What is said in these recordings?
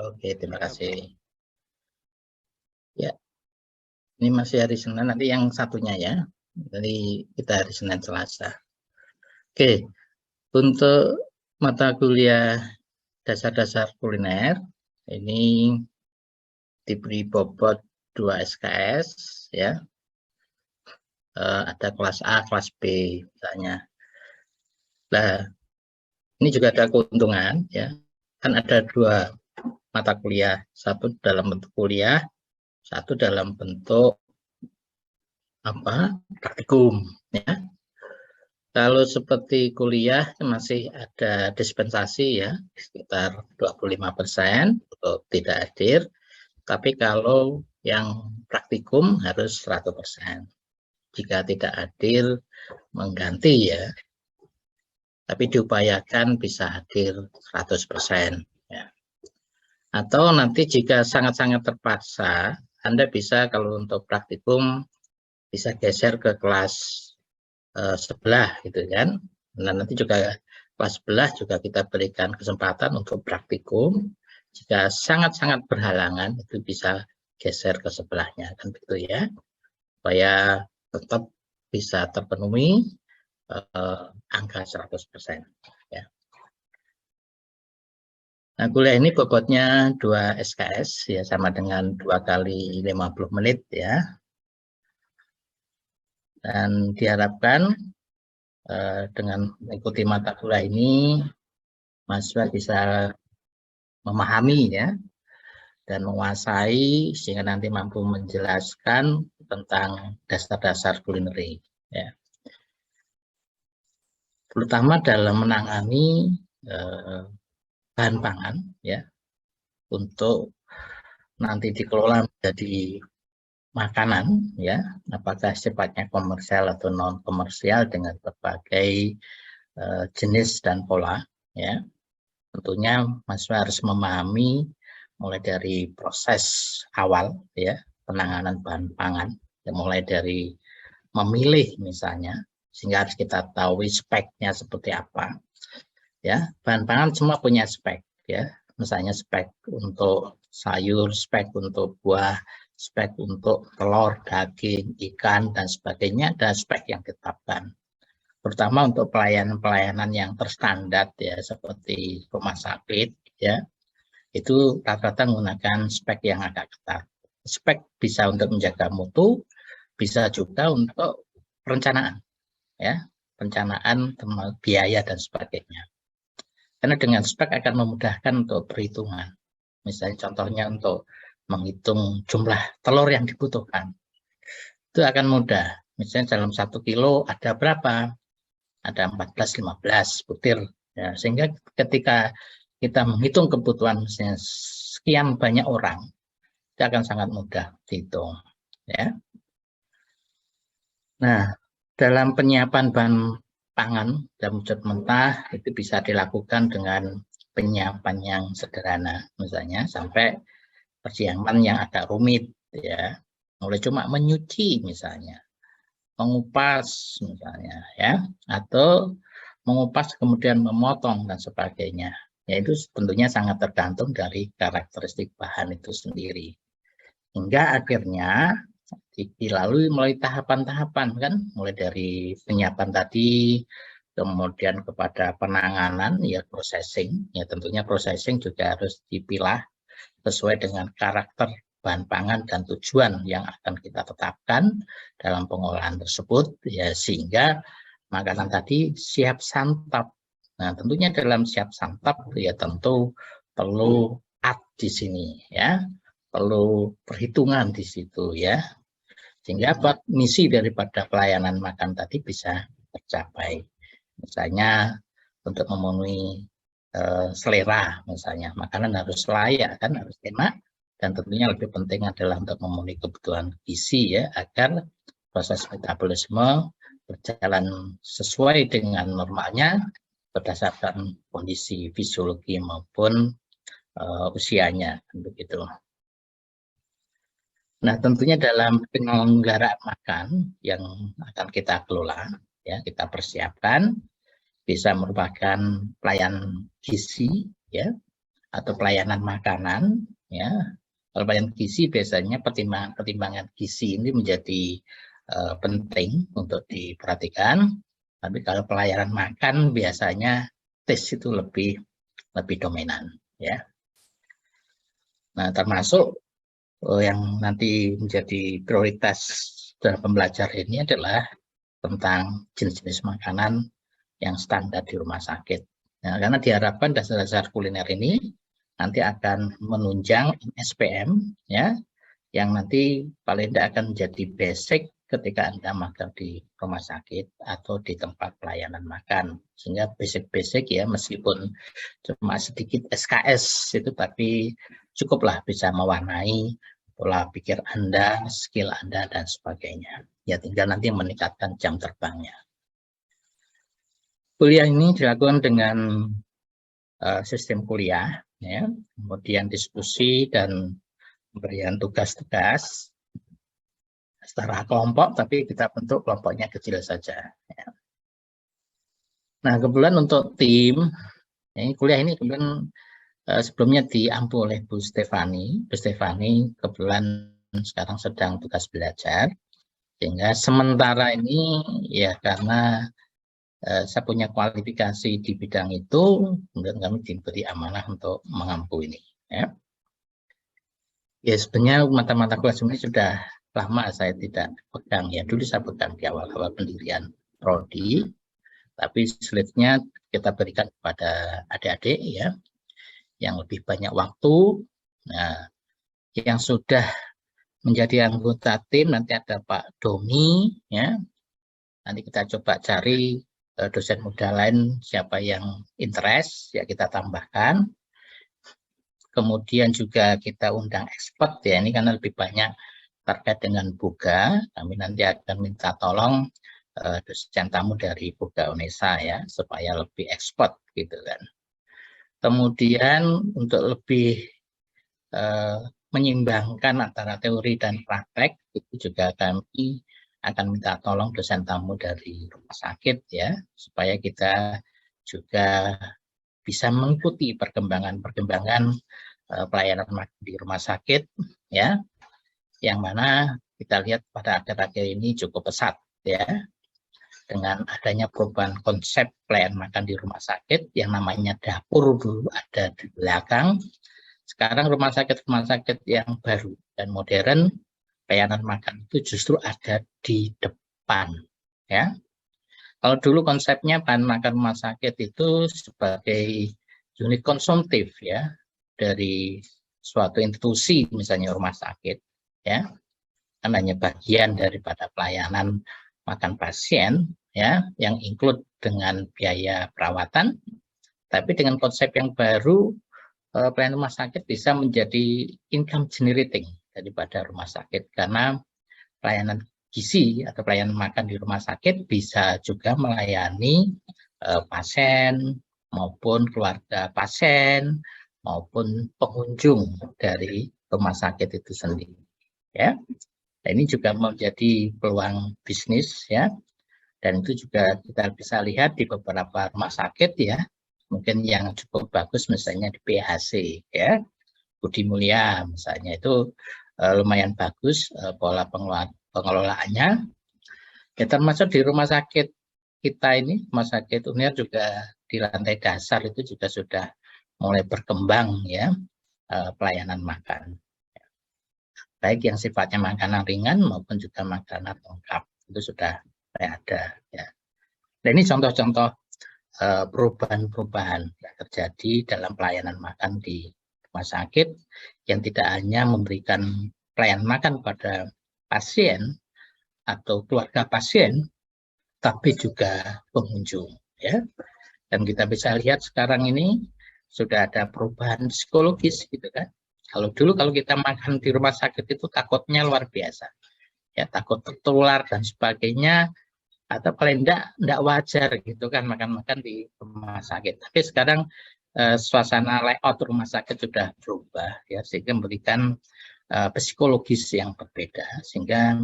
Oke, terima Ya, kasih. Ya, ini masih hari Senin, nanti yang satunya ya. Jadi kita hari Senin Selasa. Oke, untuk mata kuliah dasar-dasar kuliner, ini diberi bobot 2 SKS ya. Ada kelas A, kelas B misalnya. Nah, ini juga ada keuntungan ya. Kan ada 2 mata kuliah, satu dalam bentuk kuliah, satu dalam bentuk praktikum ya. Kalau seperti kuliah masih ada dispensasi ya, sekitar 25% untuk tidak hadir. Tapi kalau yang praktikum harus 100%. Jika tidak hadir mengganti ya. Tapi diupayakan bisa hadir 100% ya. Atau nanti jika sangat-sangat terpaksa, Anda bisa kalau untuk praktikum bisa geser ke kelas sebelah gitu kan. Nah, nanti juga kelas sebelah juga kita berikan kesempatan untuk praktikum. Jika sangat-sangat berhalangan itu bisa geser ke sebelahnya kan begitu ya. Supaya tetap bisa terpenuhi angka 100% ya. Nah, kuliah ini bobotnya 2 SKS ya, sama dengan 2 kali 50 menit ya. Dan diharapkan dengan mengikuti mata kuliah ini mahasiswa bisa memahami ya dan menguasai sehingga nanti mampu menjelaskan tentang dasar-dasar kulineri ya. Terutama dalam menangani bahan pangan ya untuk nanti dikelola menjadi makanan ya, apakah sifatnya komersial atau non komersial dengan berbagai jenis dan pola ya. Tentunya mahasiswa harus memahami mulai dari proses awal ya, penanganan bahan pangan, ya, mulai dari memilih misalnya, sehingga harus kita tahu speknya seperti apa ya. Bahan pangan semua punya spek ya, misalnya spek untuk sayur, spek untuk buah, spek untuk telur, daging, ikan dan sebagainya, dan spek yang ditetapkan. Terutama untuk pelayanan-pelayanan yang terstandar ya seperti rumah sakit ya, itu rata-rata menggunakan spek yang agak ketat. Spek bisa untuk menjaga mutu, bisa juga untuk perencanaan ya, perencanaan biaya dan sebagainya. Karena dengan spek akan memudahkan untuk perhitungan. Misalnya contohnya untuk menghitung jumlah telur yang dibutuhkan. Itu akan mudah. Misalnya dalam 1 kilo ada berapa? Ada 14-15 butir ya, sehingga ketika kita menghitung kebutuhan misalnya sekian banyak orang itu akan sangat mudah dihitung ya. Nah, dalam penyiapan bahan pangan dalam wujud mentah itu bisa dilakukan dengan penyiapan yang sederhana, misalnya sampai persiapan yang agak rumit ya, mulai cuma menyuci misalnya, mengupas misalnya ya, atau mengupas kemudian memotong dan sebagainya. Ya, itu tentunya sangat tergantung dari karakteristik bahan itu sendiri. Hingga akhirnya dilalui melalui tahapan-tahapan kan, mulai dari penyiapan tadi, kemudian kepada penanganan ya processing, ya tentunya processing juga harus dipilah sesuai dengan karakter bahan pangan dan tujuan yang akan kita tetapkan dalam pengolahan tersebut ya, sehingga makanan tadi siap santap. Nah, tentunya dalam siap santap ya tentu perlu di sini ya, perlu perhitungan di situ ya, sehingga misi daripada pelayanan makan tadi bisa tercapai. Misalnya untuk memenuhi selera, misalnya makanan harus layak kan, harus enak, dan tentunya lebih penting adalah untuk memenuhi kebutuhan gizi ya, agar proses metabolisme berjalan sesuai dengan normalnya berdasarkan kondisi fisiologi maupun usianya begitu. Nah, tentunya dalam penyelenggaraan makan yang akan kita kelola ya, kita persiapkan bisa merupakan pelayan gizi ya, atau pelayanan makanan, ya. Kalau pelayanan gizi biasanya pertimbangan gizi ini menjadi penting untuk diperhatikan. Tapi kalau pelayanan makan biasanya taste itu lebih dominan, ya. Nah, termasuk yang nanti menjadi prioritas dalam pembelajaran ini adalah tentang jenis-jenis makanan yang standar di rumah sakit. Nah, karena diharapkan dasar-dasar kuliner ini nanti akan menunjang SPM, ya, yang nanti paling tidak akan menjadi basic ketika Anda makan di rumah sakit atau di tempat pelayanan makan. Sehingga basic-basic ya, meskipun cuma sedikit SKS itu, tapi cukuplah bisa mewarnai pola pikir Anda, skill Anda, dan sebagainya. Ya, tinggal nanti meningkatkan jam terbangnya. Kuliah ini dilakukan dengan sistem kuliah, ya, kemudian diskusi dan pemberian tugas-tugas secara kelompok, tapi kita bentuk kelompoknya kecil saja. Ya. Nah, kebetulan untuk tim, ini kuliah ini kebetulan sebelumnya diampu oleh Bu Stefani. Bu Stefani kebetulan sekarang sedang tugas belajar, sehingga sementara ini ya karena saya punya kualifikasi di bidang itu, kemudian kami diberi amanah untuk mengampu ini. Ya, ya sebenarnya mata-mata kuliah ini sudah lama saya tidak pegang, ya dulu saya pegang di awal-awal pendirian prodi, tapi sulitnya kita berikan kepada adik-adik ya yang lebih banyak waktu. Nah, yang sudah menjadi anggota tim nanti ada Pak Domi, ya. Nanti kita coba cari dosen muda lain siapa yang interest, ya kita tambahkan. Kemudian juga kita undang expert, ya ini karena lebih banyak terkait dengan Buga. Kami nanti akan minta tolong dosen tamu dari Buga Unesa ya supaya lebih expert gitu kan. Kemudian untuk lebih menyeimbangkan antara teori dan praktek, itu juga kami akan minta tolong dosen tamu dari rumah sakit ya, supaya kita juga bisa mengikuti perkembangan pelayanan di rumah sakit ya, yang mana kita lihat pada akhir-akhir ini cukup pesat ya, dengan adanya perubahan konsep pelayanan makan di rumah sakit yang namanya dapur dulu ada di belakang. Sekarang rumah sakit yang baru dan modern, pelayanan makan itu justru ada di depan. Ya, kalau dulu konsepnya bahan makan rumah sakit itu sebagai unit konsumtif ya dari suatu institusi, misalnya rumah sakit, ya, kan hanya bagian daripada pelayanan makan pasien, ya, yang include dengan biaya perawatan. Tapi dengan konsep yang baru, pelayanan rumah sakit bisa menjadi income generating daripada rumah sakit, karena pelayanan gizi atau pelayanan makan di rumah sakit bisa juga melayani pasien maupun keluarga pasien maupun pengunjung dari rumah sakit itu sendiri. Ya, nah, ini juga menjadi peluang bisnis ya, dan itu juga kita bisa lihat di beberapa rumah sakit ya. Mungkin yang cukup bagus misalnya di PHC ya, Budi Mulia misalnya itu lumayan bagus pola pengelolaannya. Ya termasuk di rumah sakit kita ini, rumah sakit UNER juga di lantai dasar itu juga sudah mulai berkembang ya pelayanan makan. Baik yang sifatnya makanan ringan maupun juga makanan lengkap itu sudah ada ya. Nah, ini contoh-contoh perubahan-perubahan yang terjadi dalam pelayanan makan di rumah sakit yang tidak hanya memberikan pelayanan makan pada pasien atau keluarga pasien, tapi juga pengunjung. Ya. Dan kita bisa lihat sekarang ini sudah ada perubahan psikologis gitu kan. Kalau dulu kalau kita makan di rumah sakit itu takutnya luar biasa. Ya, takut tertular dan sebagainya, atau paling enggak wajar gitu kan makan-makan di rumah sakit. Tapi sekarang suasana layout rumah sakit sudah berubah ya, sehingga memberikan psikologis yang berbeda, sehingga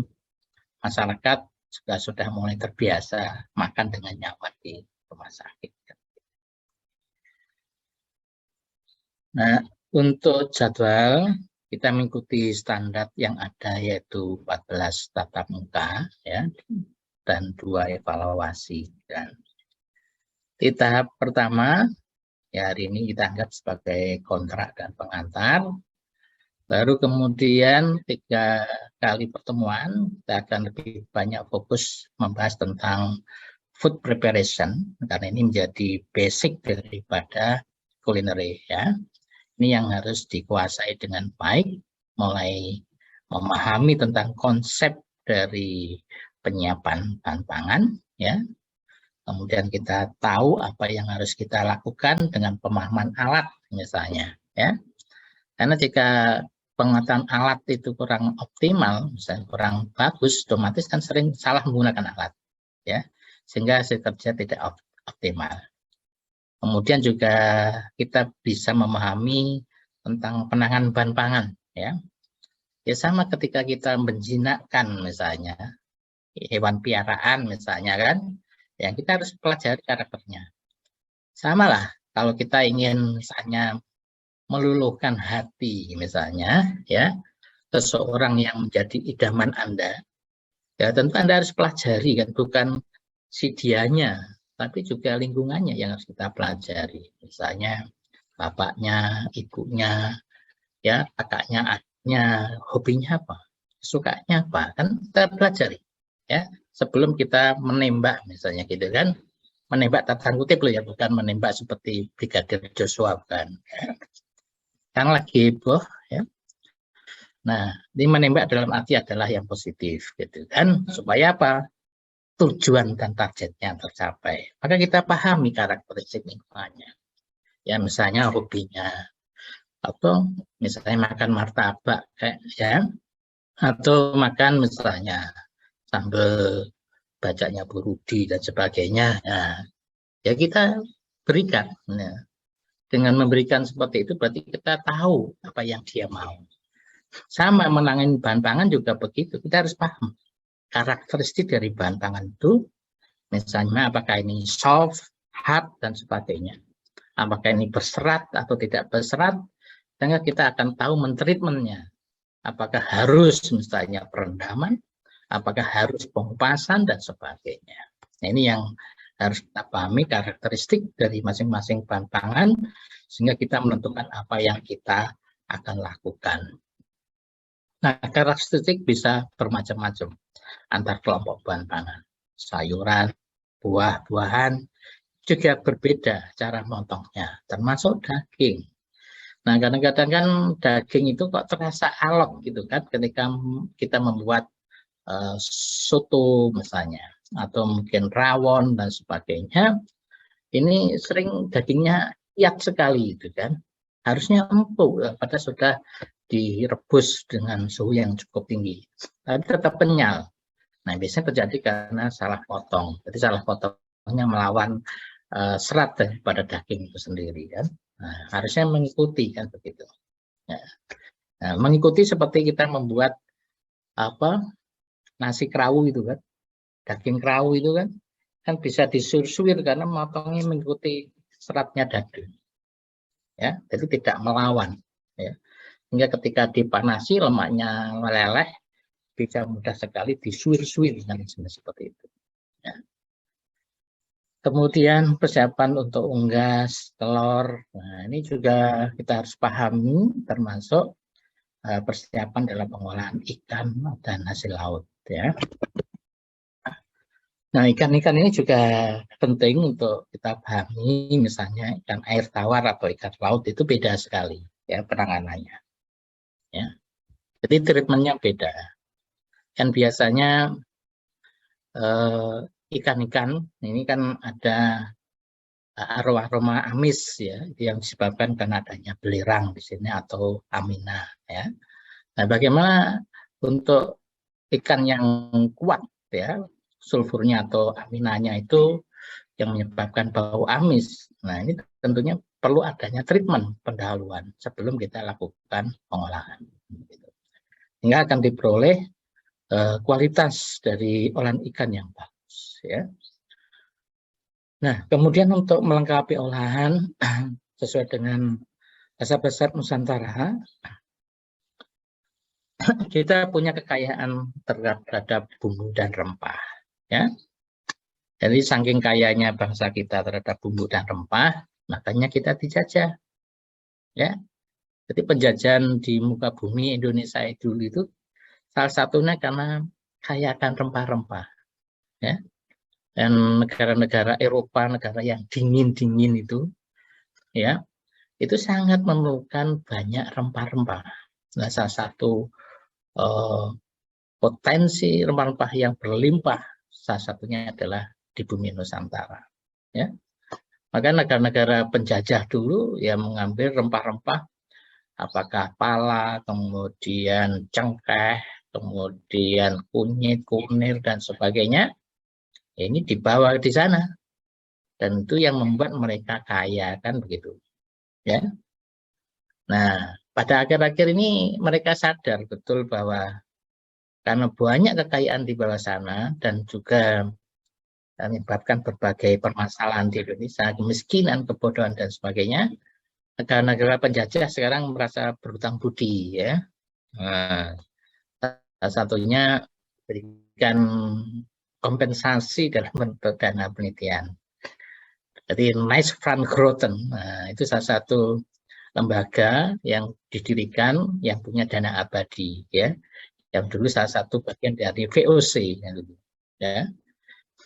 masyarakat juga sudah mulai terbiasa makan dengan nyaman di rumah sakit. Nah, untuk jadwal kita mengikuti standar yang ada yaitu 14 tatap muka ya dan 2 evaluasi. Dan di tahap pertama ya hari ini kita anggap sebagai kontrak dan pengantar. Baru kemudian 3 kali pertemuan kita akan lebih banyak fokus membahas tentang food preparation karena ini menjadi basic daripada culinary ya. Ini yang harus dikuasai dengan baik, mulai memahami tentang konsep dari penyiapan bahan pangan ya. Kemudian kita tahu apa yang harus kita lakukan dengan pemahaman alat misalnya ya. Karena jika pengetahuan alat itu kurang optimal, misalnya kurang bagus, otomatis kan sering salah menggunakan alat ya. Sehingga hasil kerja tidak optimal. Kemudian juga kita bisa memahami tentang penanganan bahan pangan ya. Ya sama ketika kita menjinakkan misalnya hewan piaraan misalnya kan, ya kita harus pelajari karakternya. Sama lah kalau kita ingin misalnya meluluhkan hati misalnya ya seseorang yang menjadi idaman Anda, ya tentu Anda harus pelajari kan, bukan si dianya, tapi juga lingkungannya yang harus kita pelajari. Misalnya bapaknya, ibunya, ya kakaknya, adiknya, hobinya apa, sukanya apa, kan kita pelajari ya sebelum kita menembak misalnya gitu kan, menembak tanda kutip loh ya, bukan menembak seperti Brigadir Joshua kan, yang lagi boh ya. Nah, ini menembak dalam arti adalah yang positif gitu kan, supaya apa? Tujuan dan targetnya tercapai. Maka kita pahami karakteristik lingkungannya. Ya misalnya hobinya, atau misalnya makan martabak kayak ya, atau makan misalnya sambal bacanya Bu Rudi dan sebagainya. Nah, ya kita berikan. Nah, dengan memberikan seperti itu berarti kita tahu apa yang dia mau. Sama menangani bahan pangan juga begitu. Kita harus paham karakteristik dari bahan pangan itu. Misalnya apakah ini soft, hard, dan sebagainya. Apakah ini berserat atau tidak berserat, sehingga kita akan tahu mentreatmentnya. Apakah harus misalnya perendaman, apakah harus pengupasan, dan sebagainya. Nah, ini yang harus kita pahami karakteristik dari masing-masing bahan pangan, sehingga kita menentukan apa yang kita akan lakukan. Nah, karakteristik bisa bermacam-macam antar kelompok bahan pangan. Sayuran, buah-buahan, juga berbeda cara motongnya, termasuk daging. Nah, kadang-kadang kan daging itu kok terasa alot gitu kan ketika kita membuat soto misalnya, atau mungkin rawon dan sebagainya. Ini sering dagingnya iat sekali gitu kan. Harusnya empuk, padahal sudah direbus dengan suhu yang cukup tinggi, tapi tetap kenyal. Nah, biasanya terjadi karena salah potong. Jadi salah potongnya melawan serat daripada daging itu sendiri kan. Nah, harusnya mengikuti kan begitu. Ya. Nah, mengikuti seperti kita membuat apa nasi kerawu itu kan, daging kerawu itu kan bisa disuir-suir karena motongnya mengikuti seratnya daging. Ya, jadi tidak melawan. Ya. Hingga ketika dipanasi lemaknya meleleh, bisa mudah sekali disuir-suir dengan seperti itu. Ya. Kemudian persiapan untuk unggas, telur. Nah, ini juga kita harus pahami termasuk persiapan dalam pengolahan ikan dan hasil laut ya. Nah, ikan-ikan ini juga penting untuk kita pahami, misalnya ikan air tawar atau ikan laut itu beda sekali ya penanganannya. Ya. Jadi treatmentnya beda. Kan biasanya ikan-ikan ini kan ada aroma amis ya yang disebabkan karena adanya belerang di sini atau amina ya. Nah, bagaimana untuk ikan yang kuat ya sulfurnya atau aminanya itu yang menyebabkan bau amis. Nah, ini tentunya perlu adanya treatment pendahuluan sebelum kita lakukan pengolahan. Sehingga akan diperoleh kualitas dari olahan ikan yang bagus ya. Nah, kemudian untuk melengkapi olahan sesuai dengan Dasar-dasar Nusantara, kita punya kekayaan terhadap bumbu dan rempah, ya. Jadi saking kayanya bangsa kita terhadap bumbu dan rempah, makanya kita dijajah, ya. Jadi penjajahan di muka bumi Indonesia dulu itu salah satunya karena kaya akan rempah-rempah, ya. Dan negara-negara Eropa, negara yang dingin-dingin itu, ya, itu sangat memerlukan banyak rempah-rempah. Nah, salah satu potensi rempah-rempah yang berlimpah, salah satunya adalah di bumi Nusantara, ya. Maka negara-negara penjajah dulu yang mengambil rempah-rempah, apakah pala, kemudian cengkeh, kemudian kunyit, kunir, dan sebagainya, ini dibawa di sana. Dan itu yang membuat mereka kaya, kan begitu, ya. Nah, pada akhir-akhir ini mereka sadar betul bahwa karena banyak kekayaan di bawah sana dan juga menyebabkan berbagai permasalahan di Indonesia, kemiskinan, kebodohan, dan sebagainya, negara-negara penjajah sekarang merasa berhutang budi, ya. Nah, salah satunya berikan kompensasi dalam bentuk dana penelitian. Jadi Nijs-Van-Groten, nah, itu salah satu lembaga yang didirikan yang punya dana abadi, ya, yang dulu salah satu bagian dari VOC, ya.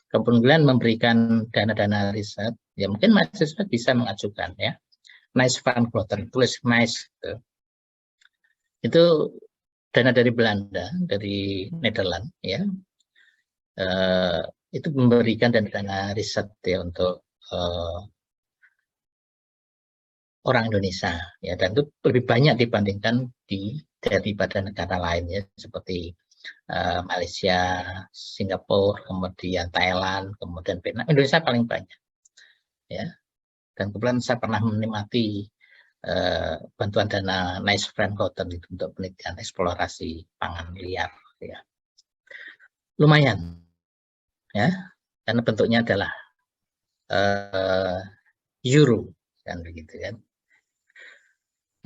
Kemudian memberikan dana-dana riset, ya mungkin mahasiswa bisa mengajukan, ya. Nijs-Van-Groten, tulis Nijs, itu dana dari Belanda, dari Nederland, ya. Itu memberikan dana riset, ya, untuk orang Indonesia, ya, dan itu lebih banyak dibandingkan daripada negara lain, ya, seperti Malaysia, Singapura, kemudian Thailand, kemudian Vietnam. Indonesia paling banyak, ya. Dan kebetulan saya pernah menikmati bantuan dana Nijs-Van-Groten itu untuk penelitian eksplorasi pangan liar, ya. Lumayan, ya, karena bentuknya adalah euro, kan begitu, kan.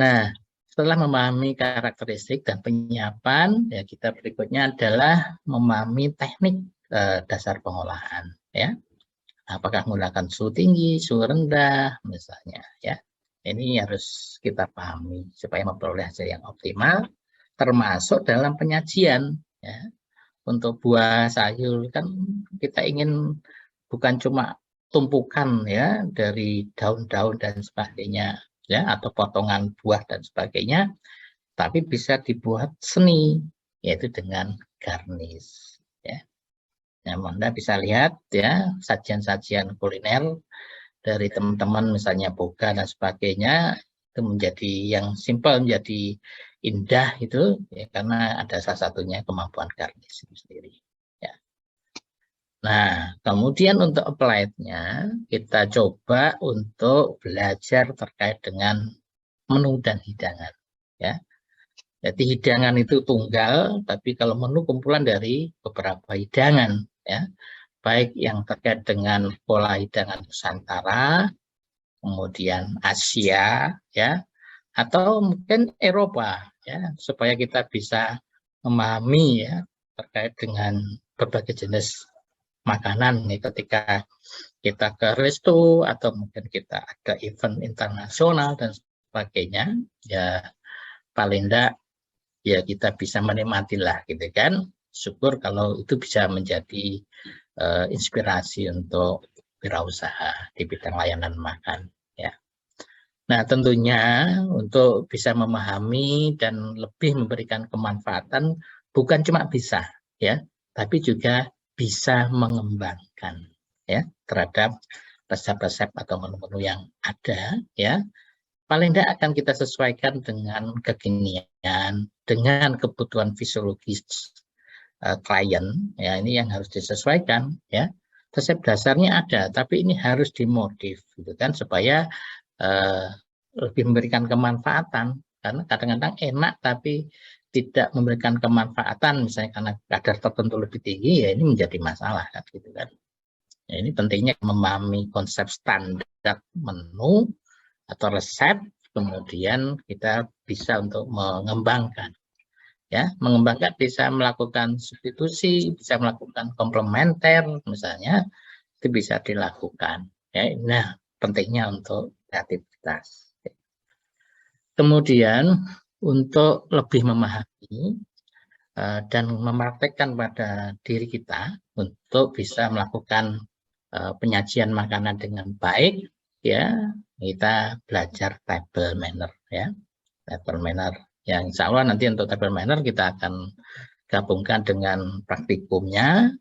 Nah, setelah memahami karakteristik dan penyiapan, ya, kita berikutnya adalah memahami teknik dasar pengolahan, ya. Apakah menggunakan suhu tinggi, suhu rendah, misalnya, ya. Ini harus kita pahami supaya memperoleh hasil yang optimal, termasuk dalam penyajian, ya. Untuk buah sayur kan kita ingin bukan cuma tumpukan, ya, dari daun-daun dan sebagainya, ya, atau potongan buah dan sebagainya, tapi bisa dibuat seni, yaitu dengan garnish, ya. Nah, Anda bisa lihat, ya, sajian-sajian kuliner dari teman-teman, misalnya boga dan sebagainya, itu menjadi yang simpel menjadi indah itu, ya, karena ada salah satunya kemampuan garnish itu sendiri, ya. Nah, kemudian untuk applied-nya kita coba untuk belajar terkait dengan menu dan hidangan, ya. Jadi hidangan itu tunggal, tapi kalau menu kumpulan dari beberapa hidangan, ya, baik yang terkait dengan pola hidangan Nusantara, kemudian Asia, ya, atau mungkin Eropa, ya, supaya kita bisa memahami, ya, terkait dengan berbagai jenis makanan nih ketika kita ke resto atau mungkin kita ada event internasional dan sebagainya, ya paling enggak ya kita bisa menikmati lah, gitu kan. Syukur kalau itu bisa menjadi inspirasi untuk wirausaha di bidang layanan makan, ya. Nah, tentunya untuk bisa memahami dan lebih memberikan kemanfaatan bukan cuma bisa, ya, tapi juga bisa mengembangkan, ya, terhadap resep-resep atau menu-menu yang ada, ya. Paling tidak akan kita sesuaikan dengan kekinian, dengan kebutuhan fisiologis klien, ya, ini yang harus disesuaikan, ya. Resep dasarnya ada, tapi ini harus dimodif, gitu kan, supaya lebih memberikan kemanfaatan, karena kadang-kadang enak tapi tidak memberikan kemanfaatan, misalnya karena kadar tertentu lebih tinggi, ya ini menjadi masalah, kan, gitu kan. Ya, ini pentingnya memahami konsep standar menu atau resep, kemudian kita bisa untuk mengembangkan. Ya, mengembangkan bisa melakukan substitusi, bisa melakukan komplementer, misalnya itu bisa dilakukan. Ya, nah pentingnya untuk kreativitas. Kemudian untuk lebih memahami dan mempraktekkan pada diri kita untuk bisa melakukan penyajian makanan dengan baik, ya kita belajar table manner, ya table manner. Yang insya Allah nanti untuk table manner kita akan gabungkan dengan praktikumnya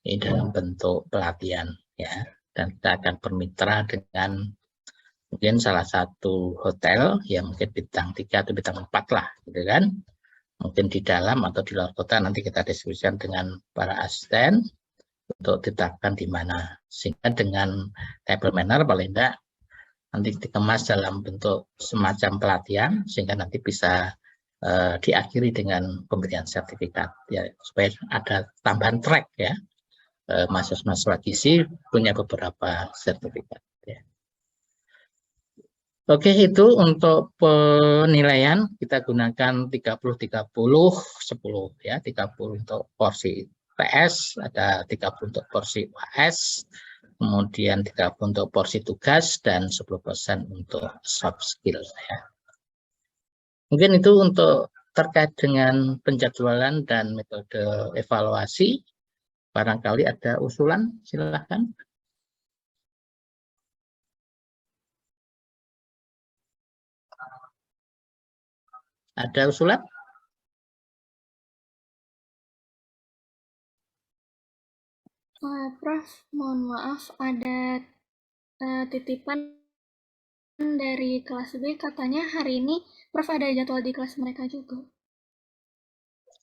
ini dalam bentuk pelatihan, ya. Dan kita akan bermitra dengan mungkin salah satu hotel yang mungkin bintang 3 atau bintang 4 lah, gitu kan. Mungkin di dalam atau di luar kota nanti kita diskusikan dengan para asisten untuk ditetapkan di mana. Sehingga dengan table manner paling tidak nanti dikemas dalam bentuk semacam pelatihan sehingga nanti bisa diakhiri dengan pemberian sertifikat, ya, supaya ada tambahan track, ya. Mahasiswa gizi punya beberapa sertifikat, ya. Oke, itu untuk penilaian kita gunakan 30-30-10, ya. 30 untuk porsi PS, ada 30 untuk porsi UAS, kemudian 30 untuk porsi tugas, dan 10% untuk soft skill, ya. Mungkin itu untuk terkait dengan penjadwalan dan metode evaluasi. Barangkali ada usulan, silahkan. Ada usulan? Prof, mohon maaf, ada titipan dari kelas B, katanya hari ini Prof ada jadwal di kelas mereka juga.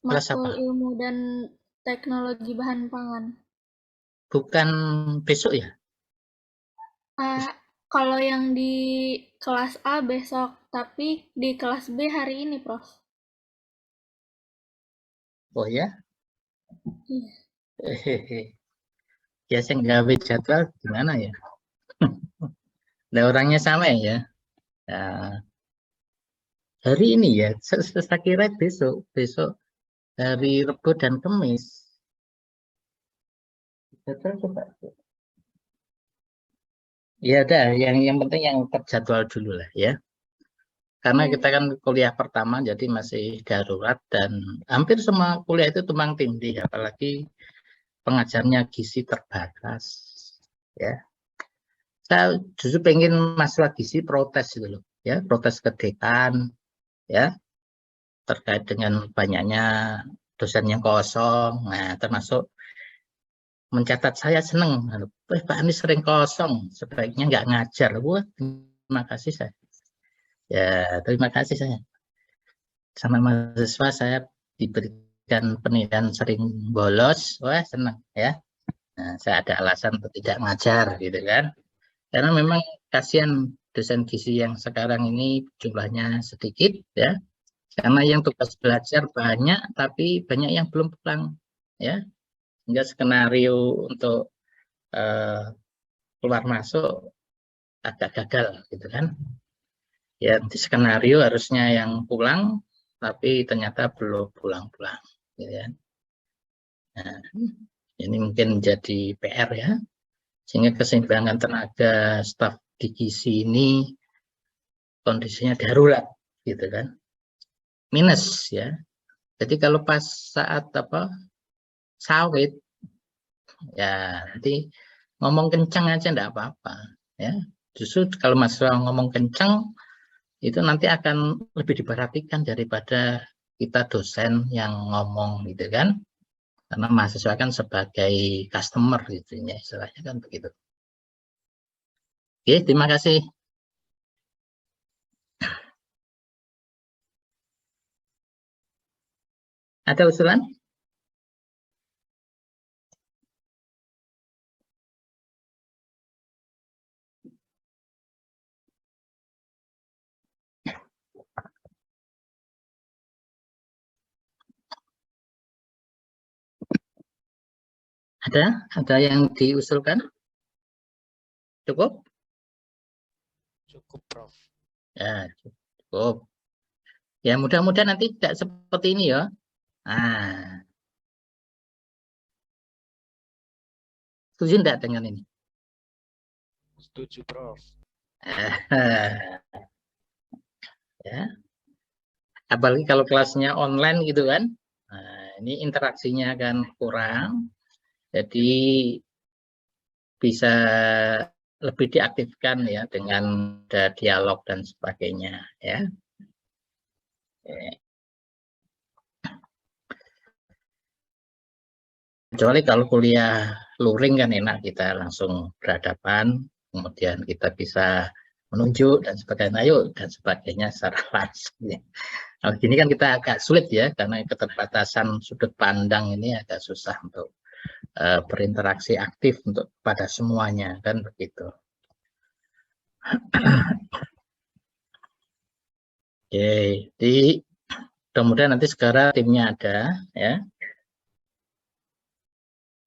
Kelas Matkul apa? ilmu dan teknologi bahan pangan. Bukan besok, ya? Kalau yang di kelas A besok, tapi di kelas B hari ini, Prof. Oh ya? Iya. Hehehe. Ya, saya nggak jadwal gimana ya? Nah, orangnya sama ya. Nah, hari ini ya, saya kira besok hari Rabu dan Kamis. Jadwal coba. Ya udah, yang penting yang terjadwal dulu lah, ya. Karena Iya. kita kan kuliah pertama jadi masih darurat dan hampir semua kuliah itu tumpang tindih, apalagi pengajarnya gizi terbatas, ya. Saya justru pengen mahasiswa gizi protes gitu loh, ya, protes ke dekan, ya, terkait dengan banyaknya dosen yang kosong. Nah, termasuk mencatat saya seneng, Pak Anies sering kosong, sebaiknya nggak ngajar. Wah, terima kasih saya. Ya, terima kasih saya. Sama mahasiswa saya diberikan penilaian sering bolos, wah senang, ya. Nah, saya ada alasan untuk tidak ngajar, gitu kan. Karena memang kasihan dosen gizi yang sekarang ini jumlahnya sedikit, ya. Karena yang tugas belajar banyak, tapi banyak yang belum pulang, ya. Sehingga skenario untuk eh, keluar masuk agak gagal, gitu kan. Ya, di skenario harusnya yang pulang, tapi ternyata belum pulang-pulang, gitu kan. Nah, ini mungkin menjadi PR, ya. Sehingga keseimbangan tenaga staf di gizi ini kondisinya darurat, gitu kan. Minus, ya. Jadi kalau pas saat sawit, ya nanti ngomong kencang aja enggak apa-apa, ya. Justru kalau mahasiswa ngomong kencang itu nanti akan lebih diperhatikan daripada kita dosen yang ngomong, gitu kan. Karena mahasiswa kan sebagai customer gitu ya, istilahnya kan begitu. Oke, terima kasih. Ada usulan? Ada yang diusulkan? Cukup? Cukup, Prof. Ya, cukup. Ya, mudah-mudahan nanti tidak seperti ini ya. Nah, setuju enggak dengan ini? Setuju, Prof. Ya, apalagi kalau kelasnya online gitu kan. Nah, ini interaksinya akan kurang. Jadi bisa lebih diaktifkan ya dengan ada dialog dan sebagainya ya. Kecuali kalau kuliah luring kan enak, kita langsung berhadapan, kemudian kita bisa menunjuk dan sebagainya, ayo dan sebagainya secara langsung ya. Kalau gini kan kita agak sulit ya, karena keterbatasan sudut pandang ini agak susah untuk berinteraksi aktif untuk pada semuanya kan begitu. Oke, jadi mudah-mudahan nanti sekarang timnya ada ya.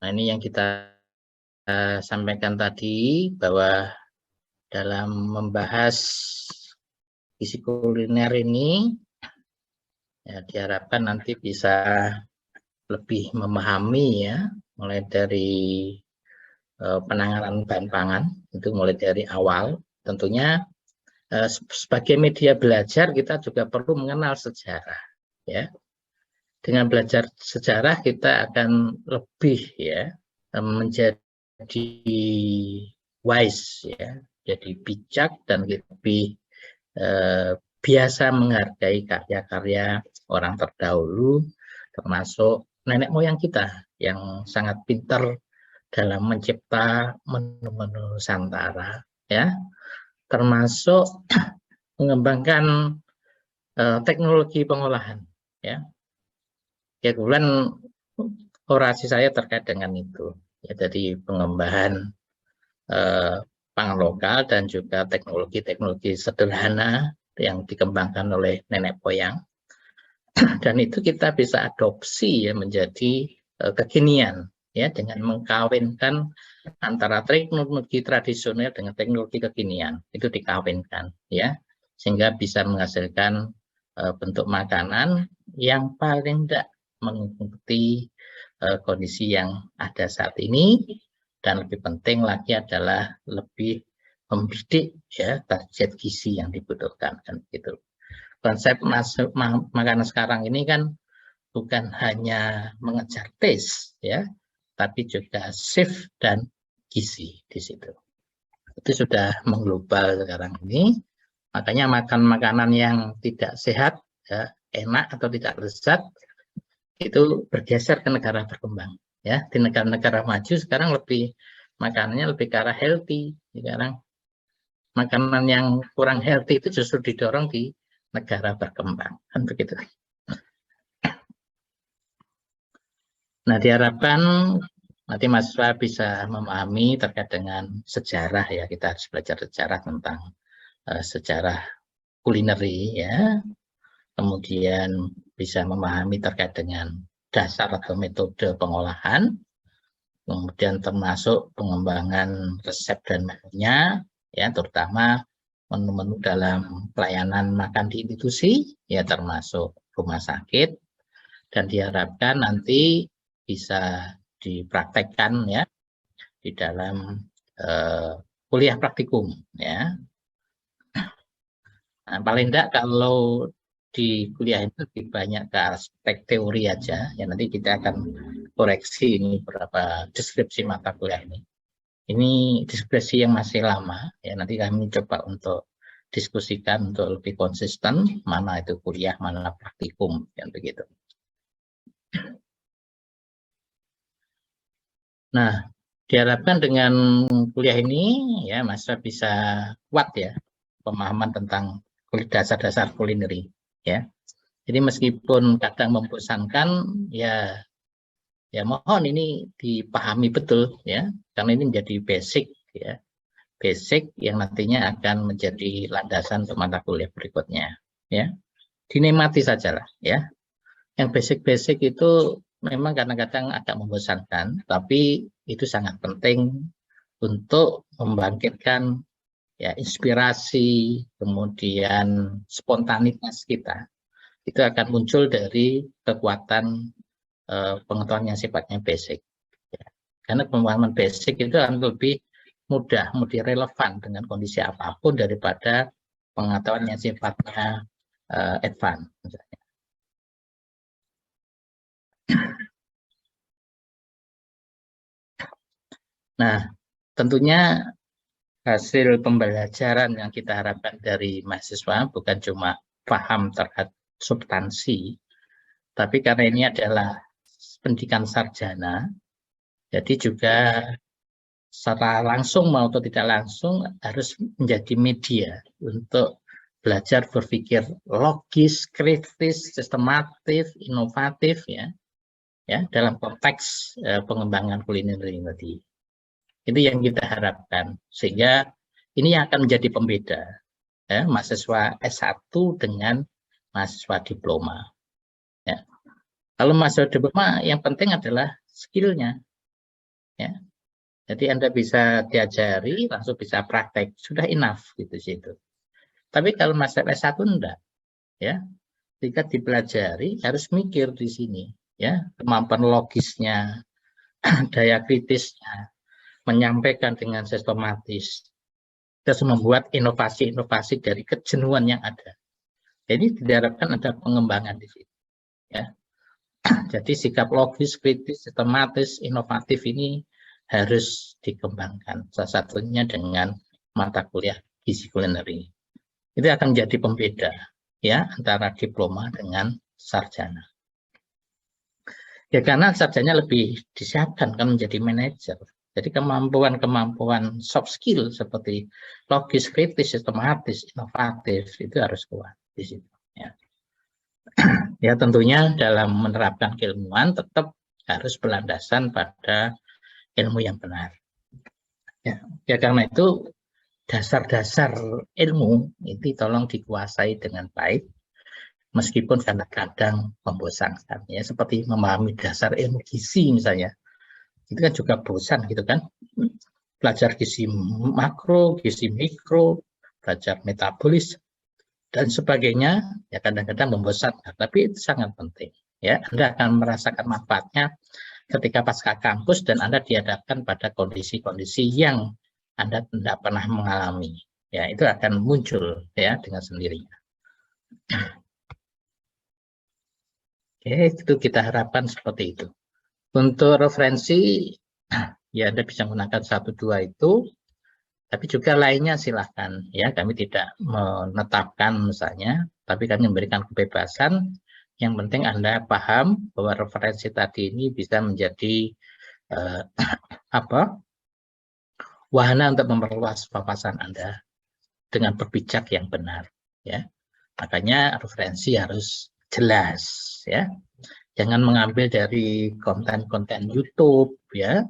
Nah, ini yang kita sampaikan tadi bahwa dalam membahas gizi kuliner ini ya, diharapkan nanti bisa lebih memahami ya, mulai dari penanganan bahan pangan itu mulai dari awal. Tentunya sebagai media belajar kita juga perlu mengenal sejarah ya. Dengan belajar sejarah kita akan lebih ya menjadi wise ya, jadi bijak dan lebih biasa menghargai karya-karya orang terdahulu, termasuk nenek moyang kita yang sangat pintar dalam mencipta menu-menu Nusantara ya, termasuk mengembangkan teknologi pengolahan ya. Kebetulan orasi saya terkait dengan itu ya, jadi pengembangan pangan lokal dan juga teknologi-teknologi sederhana yang dikembangkan oleh nenek moyang, dan itu kita bisa adopsi ya menjadi kekinian ya, dengan mengkawinkan antara teknologi tradisional dengan teknologi kekinian, itu dikawinkan ya, sehingga bisa menghasilkan bentuk makanan yang paling tidak mengikuti kondisi yang ada saat ini, dan lebih penting lagi adalah lebih membidik ya target gizi yang dibutuhkan kan gitu. Konsep makanan sekarang ini kan bukan hanya mengejar taste ya, tapi juga safe dan gizi di situ. Itu sudah mengglobal sekarang ini. Makanya makan makanan yang tidak sehat, ya, enak atau tidak lezat, itu bergeser ke negara berkembang. Ya, di negara-negara maju sekarang lebih makanannya lebih ke arah healthy. Sekarang makanan yang kurang healthy itu justru didorong di negara berkembang, kan begitu. Nah, diharapkan nanti mahasiswa bisa memahami terkait dengan sejarah ya, kita harus belajar sejarah tentang sejarah kulineri ya, kemudian bisa memahami terkait dengan dasar atau metode pengolahan, kemudian termasuk pengembangan resep dan menunya ya, terutama menu-menu dalam pelayanan makan di institusi ya, termasuk rumah sakit, dan diharapkan nanti bisa dipraktekkan ya di dalam kuliah praktikum ya. Nah, paling tidak kalau di kuliah itu lebih banyak ke aspek teori aja ya, nanti kita akan koreksi ini beberapa deskripsi mata kuliah ini. Ini deskripsi yang masih lama ya, nanti kami coba untuk diskusikan untuk lebih konsisten mana itu kuliah, mana praktikum yang begitu. Nah, diharapkan dengan kuliah ini ya mahasiswa bisa kuat ya pemahaman tentang dasar-dasar kulineri ya. Jadi meskipun kadang membosankan ya, ya mohon ini dipahami betul ya, karena ini menjadi basic ya, basic yang nantinya akan menjadi landasan untuk mata kuliah berikutnya ya. Dinikmati sajalah ya. Yang basic-basic itu memang kadang-kadang agak membosankan, tapi itu sangat penting untuk membangkitkan ya inspirasi, kemudian spontanitas kita, itu akan muncul dari kekuatan pengetahuan yang sifatnya basic. Ya. Karena pemahaman basic itu akan lebih mudah, relevan dengan kondisi apapun daripada pengetahuan yang sifatnya advance. Misalnya. Nah, tentunya hasil pembelajaran yang kita harapkan dari mahasiswa bukan cuma paham terhadap substansi, tapi karena ini adalah pendidikan sarjana, jadi juga secara langsung maupun tidak langsung harus menjadi media untuk belajar berpikir logis, kritis, sistematis, inovatif ya dalam konteks pengembangan kuliner ini tadi. Itu yang kita harapkan sehingga ini yang akan menjadi pembeda ya, mahasiswa S1 dengan mahasiswa diploma. Ya. Kalau mahasiswa diploma yang penting adalah skillnya. Ya. Jadi Anda bisa diajari, langsung bisa praktek, sudah enough gitu situ. Tapi kalau mahasiswa S1 enggak, ya. Ketika dipelajari harus mikir di sini, ya, kemampuan logisnya, daya kritisnya, menyampaikan dengan sistematis, terus membuat inovasi-inovasi dari kejenuhan yang ada. Jadi diharapkan ada pengembangan di situ, ya. Jadi sikap logis, kritis, sistematis, inovatif ini harus dikembangkan. Salah satunya dengan mata kuliah gizi kuliner ini. Itu akan menjadi pembeda ya antara diploma dengan sarjana. Ya karena sarjana lebih disiapkan kan menjadi manajer. Jadi kemampuan soft skill seperti logis, kritis, sistematis, inovatif itu harus kuat di situ. Ya. Ya tentunya dalam menerapkan keilmuan tetap harus berlandasan pada ilmu yang benar. Ya karena itu dasar-dasar ilmu itu tolong dikuasai dengan baik, meskipun kadang-kadang membosankan. Ya seperti memahami dasar ilmu gizi misalnya, itu kan juga bosan gitu kan. Belajar gizi makro, gizi mikro, belajar metabolis dan sebagainya, ya kadang-kadang membosankan. Tapi itu sangat penting. Ya, Anda akan merasakan manfaatnya ketika pasca kampus dan Anda dihadapkan pada kondisi-kondisi yang Anda tidak pernah mengalami. Ya, itu akan muncul ya dengan sendirinya. Oke, itu kita harapkan seperti itu. Untuk referensi, ya Anda bisa menggunakan 1-2 itu, tapi juga lainnya silahkan. Ya, kami tidak menetapkan misalnya, tapi kami memberikan kebebasan. Yang penting Anda paham bahwa referensi tadi ini bisa menjadi wahana untuk memperluas wawasan Anda dengan berpijak yang benar. Ya, makanya referensi harus jelas. Ya, jangan mengambil dari konten-konten YouTube. Ya,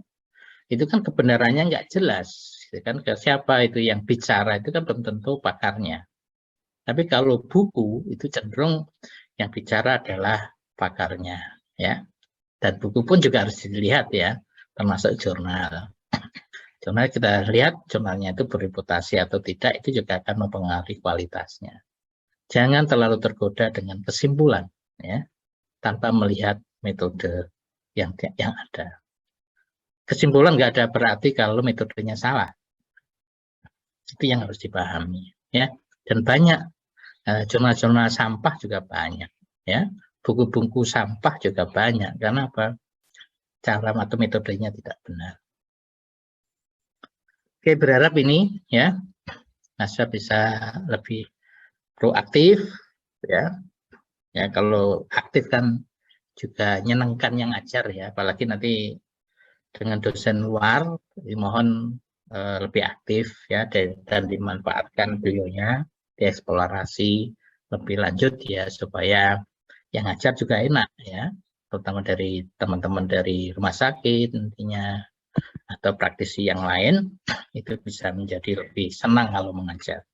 itu kan kebenarannya nggak jelas. Kan ke siapa itu yang bicara itu kan belum tentu pakarnya. Tapi kalau buku itu cenderung yang bicara adalah pakarnya, ya. Dan buku pun juga harus dilihat ya, termasuk jurnal. Jurnal kita lihat jurnalnya itu berreputasi atau tidak, itu juga akan mempengaruhi kualitasnya. Jangan terlalu tergoda dengan kesimpulan, ya, tanpa melihat metode yang ada. Kesimpulan nggak ada berarti kalau metodenya salah. Itu yang harus dipahami, ya. Dan banyak jurnal-jurnal sampah juga banyak, ya. Buku-buku sampah juga banyak. Karena apa? Cara atau metodenya tidak benar. Oke, berharap ini ya mahasiswa bisa lebih proaktif, ya. Ya kalau aktif kan juga nyenangkan yang ajar ya, apalagi nanti dengan dosen luar, dimohon lebih aktif ya dan dimanfaatkan beliaunya, dieksplorasi lebih lanjut ya supaya yang ngajar juga enak ya, terutama dari teman-teman dari rumah sakit nantinya atau praktisi yang lain itu bisa menjadi lebih senang kalau mengajar.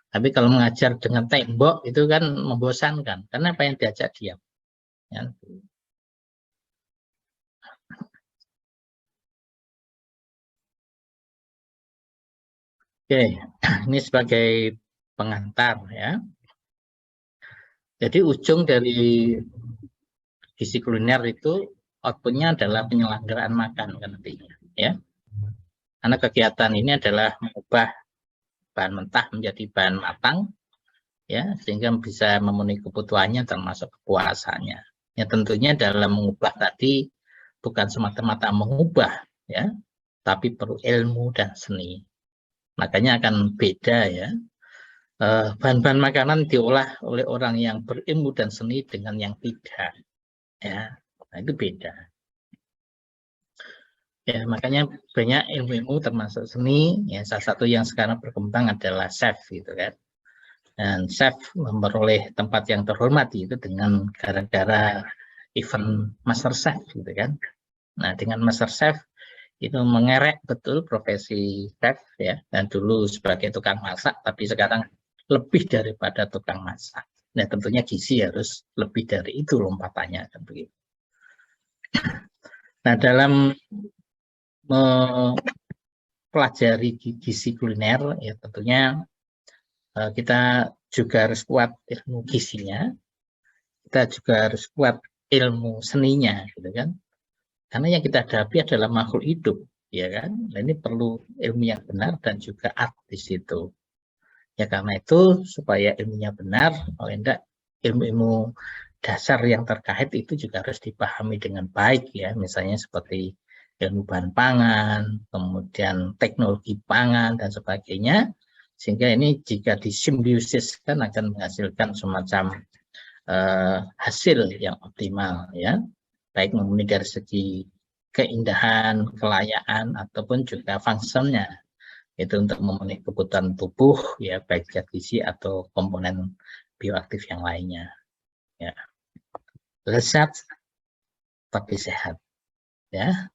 Tapi kalau mengajar dengan tembok itu kan membosankan karena apa yang diajak diam. Ya. Oke, ini sebagai pengantar ya. Jadi ujung dari gizi kuliner itu outputnya adalah penyelenggaraan makan kan nantinya ya. Karena kegiatan ini adalah mengubah bahan mentah menjadi bahan matang ya, sehingga bisa memenuhi kebutuhannya termasuk kepuasannya. Ya tentunya dalam mengubah tadi bukan semata-mata mengubah ya, tapi perlu ilmu dan seni. Makanya akan beda ya. Bahan-bahan makanan diolah oleh orang yang berilmu dan seni dengan yang tidak ya. Nah, itu beda. Ya, makanya banyak ilmu-ilmu termasuk seni, ya salah satu yang sekarang berkembang adalah chef gitu kan. Dan chef memperoleh tempat yang terhormat itu dengan gara-gara event Master Chef gitu kan. Nah, dengan Master Chef itu mengerek betul profesi chef ya, dan dulu sebagai tukang masak tapi sekarang lebih daripada tukang masak. Nah, tentunya gizi harus lebih dari itu lompatannya kan begitu. Nah, dalam mempelajari gizi kuliner ya tentunya kita juga harus kuat ilmu gizinya, kita juga harus kuat ilmu seninya gitu kan, karena yang kita hadapi adalah makhluk hidup ya kan. Nah, ini perlu ilmu yang benar dan juga art di situ ya. Karena itu supaya ilmunya benar, oleh enggak ilmu-ilmu dasar yang terkait itu juga harus dipahami dengan baik ya, misalnya seperti ilmu bahan pangan, kemudian teknologi pangan dan sebagainya, sehingga ini jika disimbiosis kan akan menghasilkan semacam hasil yang optimal ya, baik memenuhi dari segi keindahan, kelayakan ataupun juga fungsinya, itu untuk memenuhi kebutuhan tubuh ya, baik zat gizi atau komponen bioaktif yang lainnya ya. Lezat tapi sehat ya.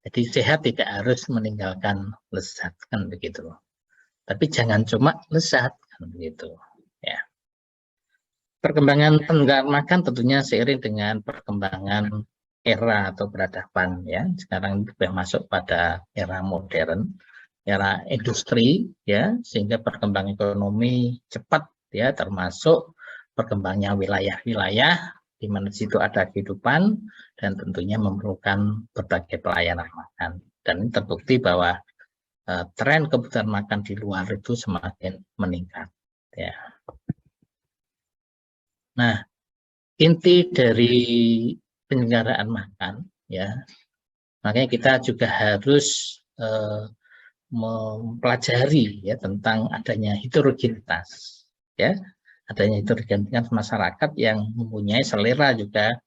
Jadi sehat tidak harus meninggalkan lezat kan begitu. Tapi jangan cuma lezat kan begitu ya. Perkembangan pengelolaan makan tentunya seiring dengan perkembangan era atau peradaban ya. Sekarang sudah masuk pada era modern, era industri ya, sehingga perkembangan ekonomi cepat ya, termasuk perkembangannya wilayah-wilayah di mana di situ ada kehidupan dan tentunya memerlukan berbagai pelayanan makan. Dan ini terbukti bahwa tren kebutuhan makan di luar itu semakin meningkat ya. Nah, inti dari penyelenggaraan makan ya, makanya kita juga harus mempelajari ya tentang adanya heterogenitas ya, adanya heterogenitas masyarakat yang mempunyai selera juga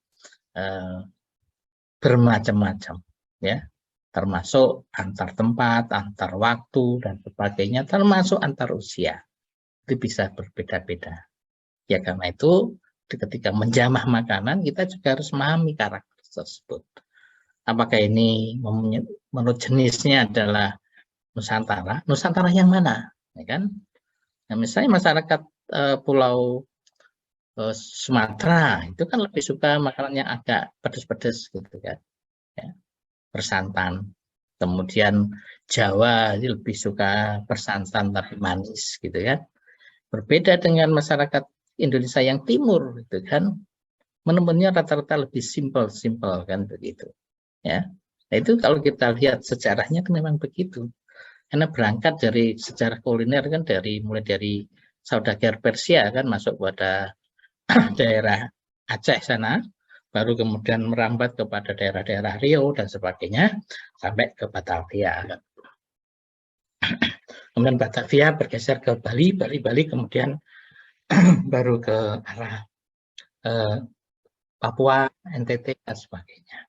bermacam-macam ya, termasuk antar tempat, antar waktu dan sebagainya, termasuk antar usia, itu bisa berbeda-beda ya. Karena itu ketika menjamah makanan kita juga harus memahami karakter tersebut. Apakah ini menurut jenisnya adalah Nusantara, Nusantara yang mana, ya kan? Nah, misalnya masyarakat Pulau Sumatera itu kan lebih suka makanan yang agak pedas-pedas gitu kan, ya, bersantan. Kemudian Jawa ini lebih suka bersantan tapi manis gitu kan. Berbeda dengan masyarakat Indonesia yang timur gitu kan, menu-menunya rata-rata lebih simpel kan begitu ya. Nah, itu kalau kita lihat sejarahnya kan memang begitu. Karena berangkat dari sejarah kuliner kan mulai dari saudagar Persia kan masuk pada daerah Aceh sana, baru kemudian merambat kepada daerah-daerah Riau dan sebagainya sampai ke Batavia. Kemudian Batavia bergeser ke Bali, Bali kemudian baru ke arah Papua, NTT dan sebagainya.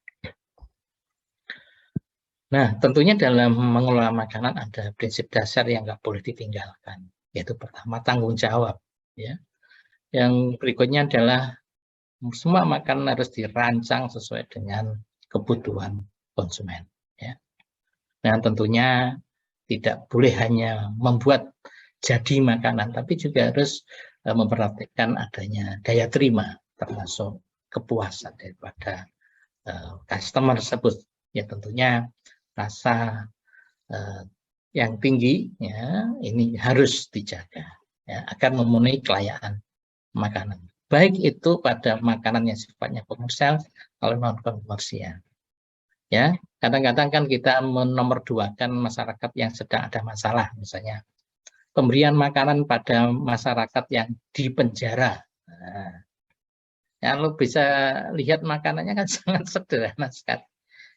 Nah, tentunya dalam mengelola makanan ada prinsip dasar yang nggak boleh ditinggalkan, yaitu pertama tanggung jawab. Ya. Yang berikutnya adalah semua makanan harus dirancang sesuai dengan kebutuhan konsumen. Ya. Dan tentunya tidak boleh hanya membuat jadi makanan, tapi juga harus memperhatikan adanya daya terima, termasuk kepuasan daripada customer tersebut. Ya tentunya rasa yang tinggi, ya, ini harus dijaga, ya, agar memenuhi kelayakan makanan. Baik itu pada makanan yang sifatnya komersial atau non komersial. Ya, kadang-kadang kan kita menomorduakan masyarakat yang sedang ada masalah, misalnya pemberian makanan pada masyarakat yang di penjara. Nah, ya, lo bisa lihat makanannya kan sangat sederhana sekali,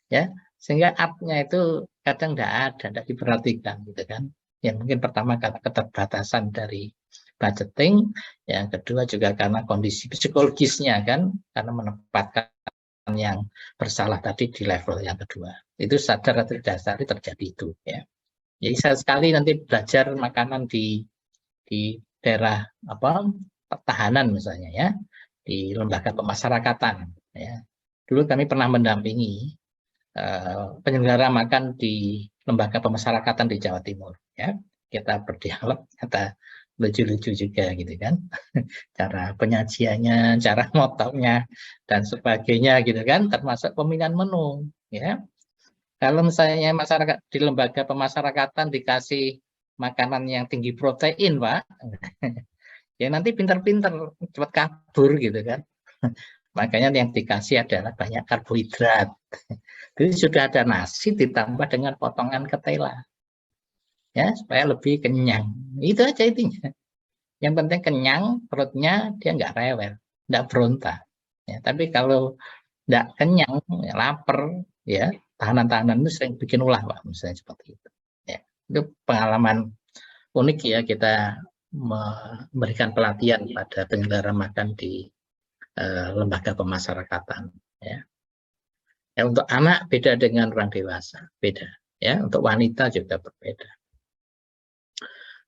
ya, sehingga up-nya itu kadang tidak diperhatikan, gitu kan. Ya mungkin pertama karena keterbatasan dari budgeting, yang kedua juga karena kondisi psikologisnya kan, karena menempatkan yang bersalah tadi di level yang kedua. Itu sadar atau tidak sadar terjadi itu, ya. Jadi saya sekali nanti belajar makanan di daerah apa pertahanan misalnya, ya, di lembaga pemasyarakatan, ya. Dulu kami pernah mendampingi penyelenggara makan di lembaga pemasyarakatan di Jawa Timur, ya. Kita berdialog, kata lucu-lucu juga gitu kan, cara penyajiannya, cara motongnya dan sebagainya gitu kan, termasuk pemilihan menu, ya. Kalau misalnya masyarakat di lembaga pemasyarakatan dikasih makanan yang tinggi protein, Pak, ya nanti pinter-pinter cepat kabur gitu kan. Makanya yang dikasih adalah banyak karbohidrat. Jadi sudah ada nasi ditambah dengan potongan ketela, ya, supaya lebih kenyang. Itu aja intinya. Yang penting kenyang, perutnya dia nggak rewel, nggak berontak. Ya, tapi kalau nggak kenyang, ya, lapar, ya, tahanan-tahanan itu sering bikin ulah, Pak, misalnya seperti itu. Ya, itu pengalaman unik ya, kita memberikan pelatihan pada penyelenggara makan di lembaga pemasyarakatan. Ya. Ya, untuk anak beda dengan orang dewasa, beda. Ya, untuk wanita juga berbeda.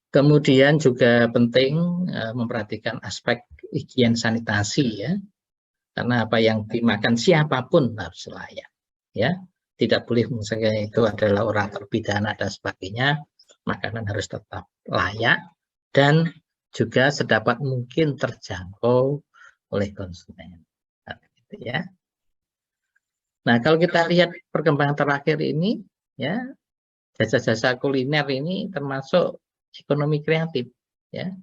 Kemudian juga penting memperhatikan aspek higien sanitasi, ya, karena apa yang dimakan siapapun harus layak, ya, tidak boleh misalnya itu adalah orang terpidana dan sebagainya, makanan harus tetap layak dan juga sedapat mungkin terjangkau oleh konsumen, gitu ya. Nah, kalau kita lihat perkembangan terakhir ini, ya, jasa-jasa kuliner ini termasuk ekonomi kreatif, ya,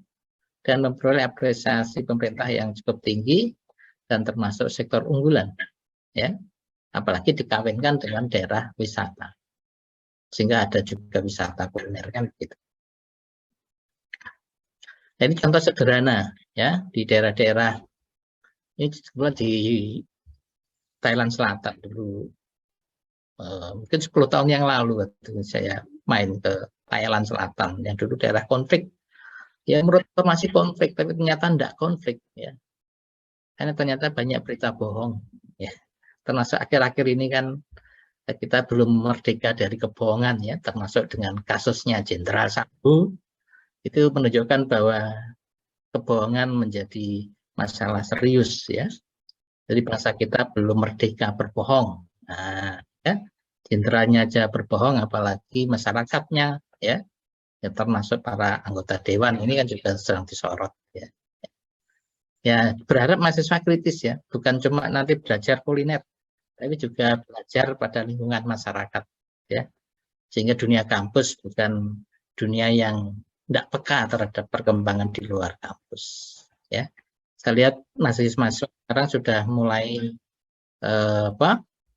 dan memperoleh apresiasi pemerintah yang cukup tinggi dan termasuk sektor unggulan, ya, apalagi dikawinkan dengan daerah wisata, sehingga ada juga wisata kuliner kan gitu. Nah, ini contoh sederhana, ya, di daerah-daerah ini di Thailand Selatan dulu, mungkin 10 tahun yang lalu waktu saya main ke Thailand Selatan yang dulu daerah konflik, ya, menurut informasi konflik, tapi ternyata tidak konflik, ya, karena ternyata banyak berita bohong, ya, termasuk akhir-akhir ini kan kita belum merdeka dari kebohongan, ya, termasuk dengan kasusnya Jenderal Sambo, itu menunjukkan bahwa kebohongan menjadi masalah serius, ya. Jadi bangsa kita belum merdeka berbohong. Nah, ya, jenderalnya aja berbohong, apalagi masyarakatnya, ya, ya, termasuk para anggota dewan ini kan juga sedang disorot, ya. Ya, berharap mahasiswa kritis, ya, bukan cuma nanti belajar kuliner, tapi juga belajar pada lingkungan masyarakat, ya, sehingga dunia kampus bukan dunia yang tidak peka terhadap perkembangan di luar kampus, ya. Saya lihat mahasiswa sekarang sudah mulai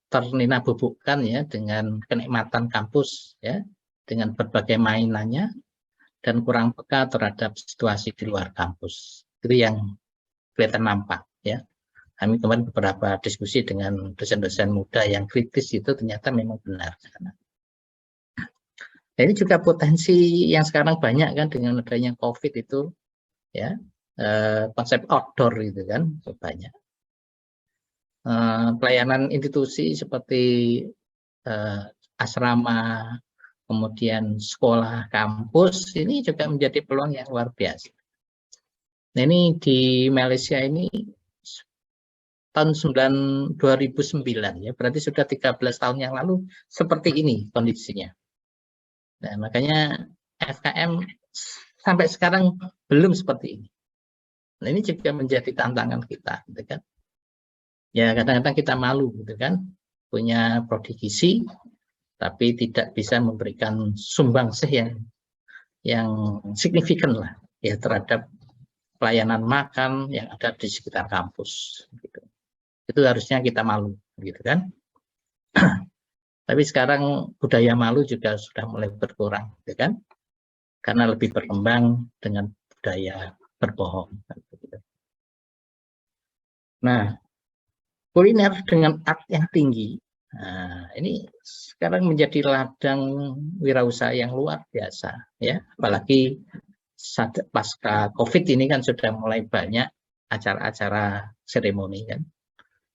ternina bubukkan, ya, dengan kenikmatan kampus, ya, dengan berbagai mainannya dan kurang peka terhadap situasi di luar kampus. Itu yang kelihatan nampak, ya. Kami kemarin beberapa diskusi dengan dosen-dosen muda yang kritis itu ternyata memang benar. Nah, ini juga potensi yang sekarang banyak kan dengan adanya COVID itu, ya, konsep outdoor itu kan banyak. Pelayanan institusi seperti asrama, kemudian sekolah, kampus, ini juga menjadi peluang yang luar biasa. Nah, ini di Malaysia ini tahun 2009, ya, berarti sudah 13 tahun yang lalu seperti ini kondisinya. Nah, makanya FKM sampai sekarang belum seperti ini. Nah, ini juga menjadi tantangan kita, gitu kan. Ya, kadang-kadang kita malu, gitu kan, punya prodi gizi, tapi tidak bisa memberikan sumbangsih yang signifikan lah ya terhadap pelayanan makan yang ada di sekitar kampus. Gitu. Itu harusnya kita malu, gitu kan? Tapi sekarang budaya malu juga sudah mulai berkurang, gitu kan? Karena lebih berkembang dengan budaya berbohong. Gitu. Nah, kuliner dengan art yang tinggi, nah, ini sekarang menjadi ladang wirausaha yang luar biasa, ya. Apalagi pasca COVID ini kan sudah mulai banyak acara-acara seremoni kan.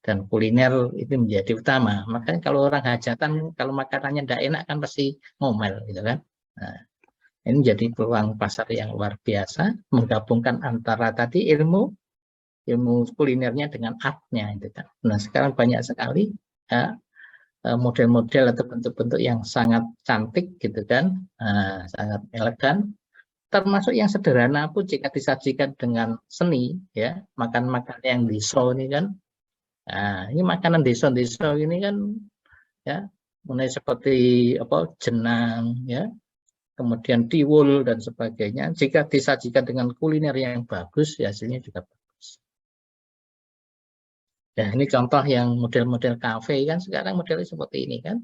Dan kuliner itu menjadi utama. Makanya kalau orang hajatan, kalau makanannya tidak enak kan pasti ngomel, gitu kan. Nah, ini jadi peluang pasar yang luar biasa, menggabungkan antara tadi ilmu kulinernya dengan artnya, gitu kan. Nah, sekarang banyak sekali ya, model-model atau bentuk-bentuk yang sangat cantik, gitu kan, sangat elegan. Termasuk yang sederhana pun jika disajikan dengan seni, ya, makan-makan yang di show ini kan. Nah, ini makanan desa-desa ini kan ya mulai seperti apa jenang ya, kemudian tiwul dan sebagainya. Jika disajikan dengan kuliner yang bagus, ya hasilnya juga bagus. Ya, ini contoh yang model-model kafe kan sekarang modelnya seperti ini kan.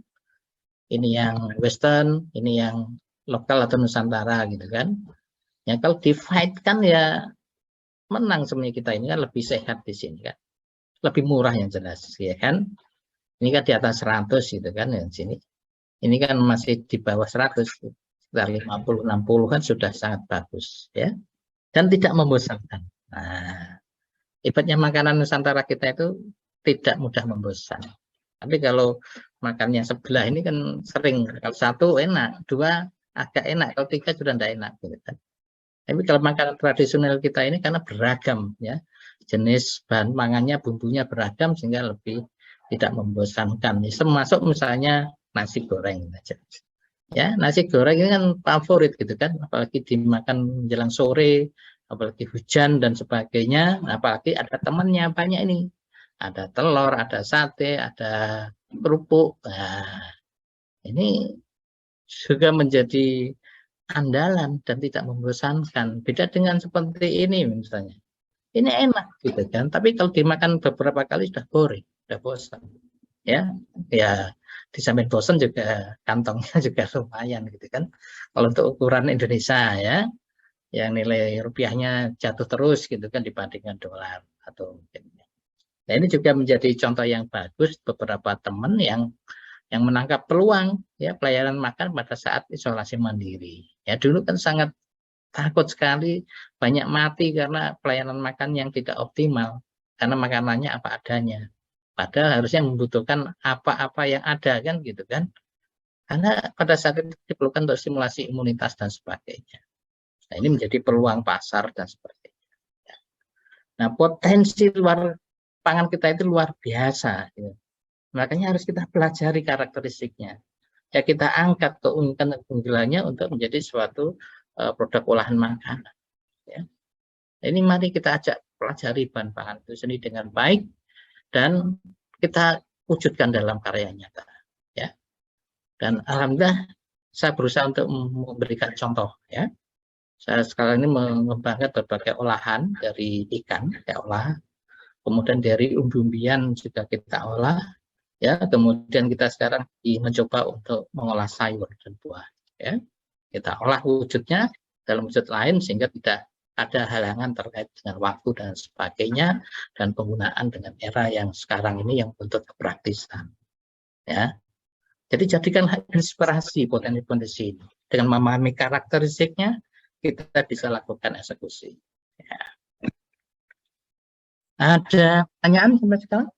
Ini yang western, ini yang lokal atau nusantara gitu kan. Ya kalau di fight kan ya menang sebenarnya kita ini kan lebih sehat di sini kan. Lebih murah yang jelas ya kan. Ini kan di atas 100 gitu kan yang sini. Ini kan masih di bawah 100, sekitar 50-60 kan sudah sangat bagus ya. Dan tidak membosankan. Nah, hebatnya makanan Nusantara kita itu tidak mudah membosan. Tapi kalau makannya sebelah ini kan sering, kalau satu enak, dua agak enak, kalau tiga sudah tidak enak gitu kan. Tapi kalau makanan tradisional kita ini karena beragam ya, jenis bahan pangannya, bumbunya beragam sehingga lebih tidak membosankan. Termasuk misalnya nasi goreng aja. Ya, nasi goreng ini kan favorit gitu kan, apalagi dimakan menjelang sore, apalagi hujan dan sebagainya, apalagi ada temannya banyak ini. Ada telur, ada sate, ada kerupuk. Nah, ini juga menjadi andalan dan tidak membosankan. Beda dengan seperti ini misalnya. Ini enak gitu kan, tapi kalau dimakan beberapa kali sudah boring, sudah bosan. Ya, ya di samping bosan juga kantongnya juga lumayan gitu kan. Kalau untuk ukuran Indonesia ya, yang nilai rupiahnya jatuh terus gitu kan dibandingkan dolar atau mungkin. Nah, ini juga menjadi contoh yang bagus beberapa teman yang menangkap peluang ya pelayanan makan pada saat isolasi mandiri. Ya dulu kan sangat takut sekali, banyak mati karena pelayanan makan yang tidak optimal, karena makanannya apa adanya. Padahal harusnya membutuhkan apa-apa yang ada kan gitu kan. Karena pada saat itu diperlukan untuk stimulasi imunitas dan sebagainya. Nah, ini menjadi peluang pasar dan sebagainya. Nah, potensi luar pangan kita itu luar biasa. Gitu. Makanya harus kita pelajari karakteristiknya. Ya kita angkat keunggulannya untuk menjadi suatu produk olahan makanan. Ya. Ini mari kita ajak pelajari bahan pangan itu sendiri dengan baik dan kita wujudkan dalam karya nyata. Ya. Dan alhamdulillah saya berusaha untuk memberikan contoh. Ya. Saya sekarang ini mengembangkan berbagai olahan dari ikan, kita olah. Kemudian dari umbi-umbian juga kita olah. Ya, kemudian kita sekarang mencoba untuk mengolah sayur dan buah. Ya. Kita olah wujudnya dalam wujud lain sehingga tidak ada halangan terkait dengan waktu dan sebagainya dan penggunaan dengan era yang sekarang ini yang untuk kepraktisan. Ya. Jadi jadikan inspirasi potensi-potensi ini. Dengan memahami karakteristiknya, kita bisa lakukan eksekusi. Ya. Ada pertanyaan sampai sekarang?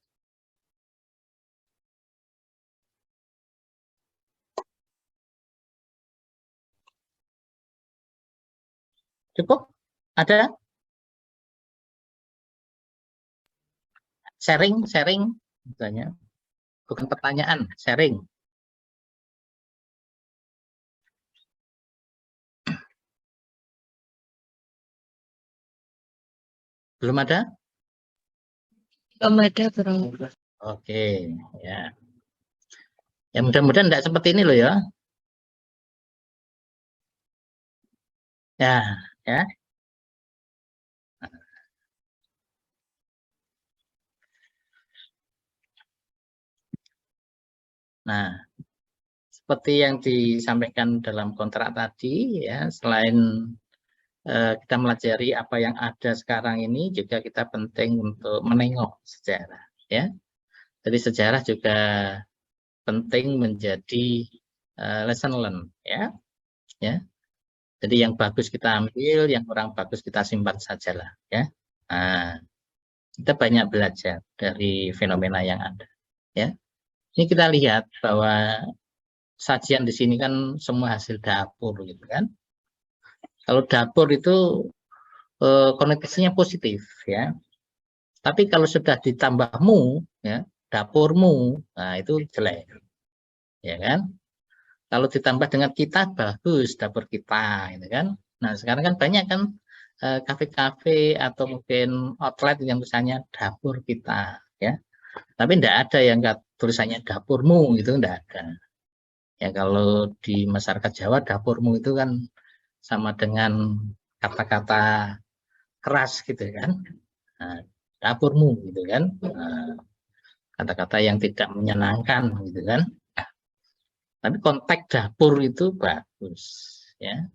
Cukup? Ada? Sharing misalnya. Bukan pertanyaan, sharing. Belum ada? Belum ada, Bro. Oke, ya. Ya mudah-mudahan tidak seperti ini loh ya. Ya. Nah, seperti yang disampaikan dalam kontrak tadi, ya, selain kita melajari apa yang ada sekarang ini, juga kita penting untuk menengok sejarah, ya. Jadi sejarah juga penting menjadi lesson learn, ya. Jadi yang bagus kita ambil, yang kurang bagus kita simpan sajalah, ya. Nah, kita banyak belajar dari fenomena yang ada, ya. Ini kita lihat bahwa sajian di sini kan semua hasil dapur, gitu kan. Kalau dapur itu konotasinya positif, ya. Tapi kalau sudah ditambahmu, ya, dapurmu, nah itu jelek, ya kan. Kalau ditambah dengan kita, bagus dapur kita, gitu kan. Nah sekarang kan banyak kan kafe-kafe atau mungkin outlet yang tulisannya dapur kita, ya. Tapi tidak ada yang tulisannya dapurmu, itu tidak ada. Ya kalau di masyarakat Jawa dapurmu itu kan sama dengan kata-kata keras gitu kan. Nah, dapurmu gitu kan. Kata-kata yang tidak menyenangkan gitu kan. Tapi konteks dapur itu bagus, ya.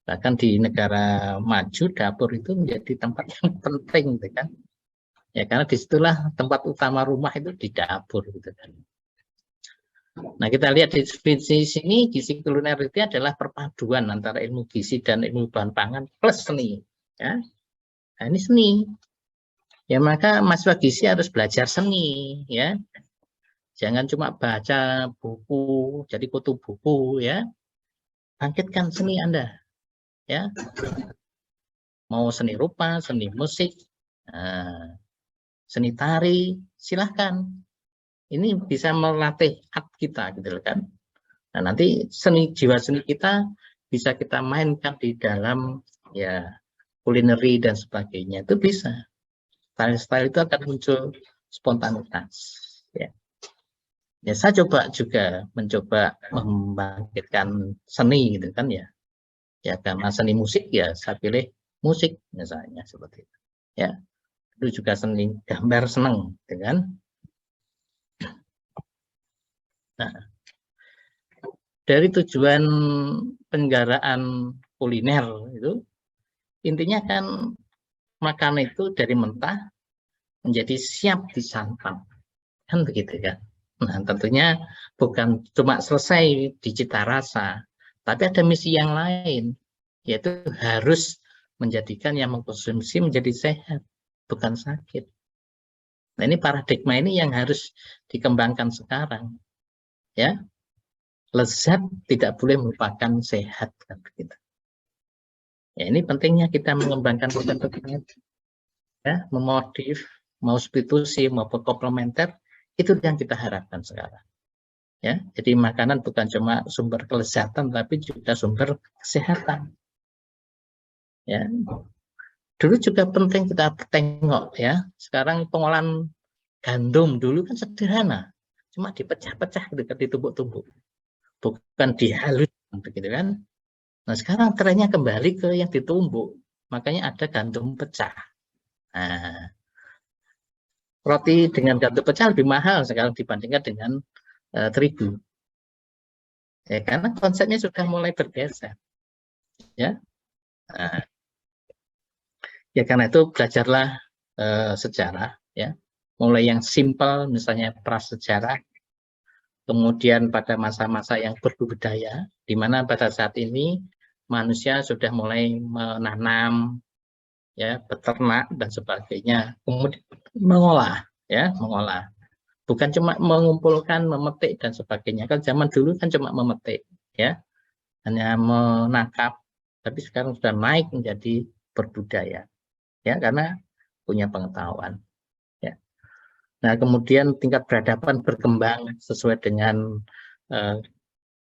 Bahkan di negara maju dapur itu menjadi tempat yang penting gitu kan. Ya karena disitulah tempat utama rumah itu di dapur gitu kan. Nah kita lihat di sini gizi kuliner itu adalah perpaduan antara ilmu gizi dan ilmu bahan pangan plus seni, ya. Nah ini seni, ya maka mahasiswa gizi harus belajar seni, ya. Jangan cuma baca buku jadi kutu buku, ya. Bangkitkan seni Anda, ya. Mau seni rupa, seni musik, seni tari, silahkan. Ini bisa melatih hati kita gitu kan. Nah, nanti jiwa seni kita bisa kita mainkan di dalam ya kulineri dan sebagainya, itu bisa. Style-style itu akan muncul spontanitas, ya. Ya saya mencoba membangkitkan seni gitu kan, ya. Ya karena seni musik ya saya pilih musik misalnya seperti itu. Ya. Itu juga seni gambar seneng, gitu kan. Nah, dari tujuan penyelenggaraan kuliner itu intinya kan makan itu dari mentah menjadi siap disantap, kan begitu kan. Nah tentunya bukan cuma selesai di cita rasa, tapi ada misi yang lain, yaitu harus menjadikan yang mengkonsumsi menjadi sehat, bukan sakit. Nah ini paradigma ini yang harus dikembangkan sekarang, ya. Lezat tidak boleh merupakan sehat, kan begitu. Ya ini pentingnya kita mengembangkan konsep-konsep, ya, memodif, mau substitusi maupun komplementer, itu yang kita harapkan sekarang. Ya, jadi makanan bukan cuma sumber kelezatan, tapi juga sumber kesehatan. Ya, dulu juga penting kita tengok, ya. Sekarang pengolahan gandum dulu kan sederhana, cuma dipecah-pecah gitu, ditumbuk-tumbuk, bukan dihaluskan, begitu kan. Nah sekarang trennya kembali ke yang ditumbuk, makanya ada gandum pecah. Nah, roti dengan gandum pecah lebih mahal sekarang dibandingkan dengan terigu. Ya, karena konsepnya sudah mulai bergeser. Ya, nah, ya karena itu belajarlah sejarah, ya. Mulai yang simpel, misalnya prasejarah, kemudian pada masa-masa yang berbudaya, di mana pada saat ini manusia sudah mulai menanam, ya, beternak dan sebagainya, kemudian mengolah, ya, mengolah. Bukan cuma mengumpulkan, memetik dan sebagainya. Kan zaman dulu kan cuma memetik, ya, hanya menangkap, tapi sekarang sudah naik menjadi berbudaya, ya, karena punya pengetahuan. Ya. Nah, kemudian tingkat peradaban berkembang sesuai dengan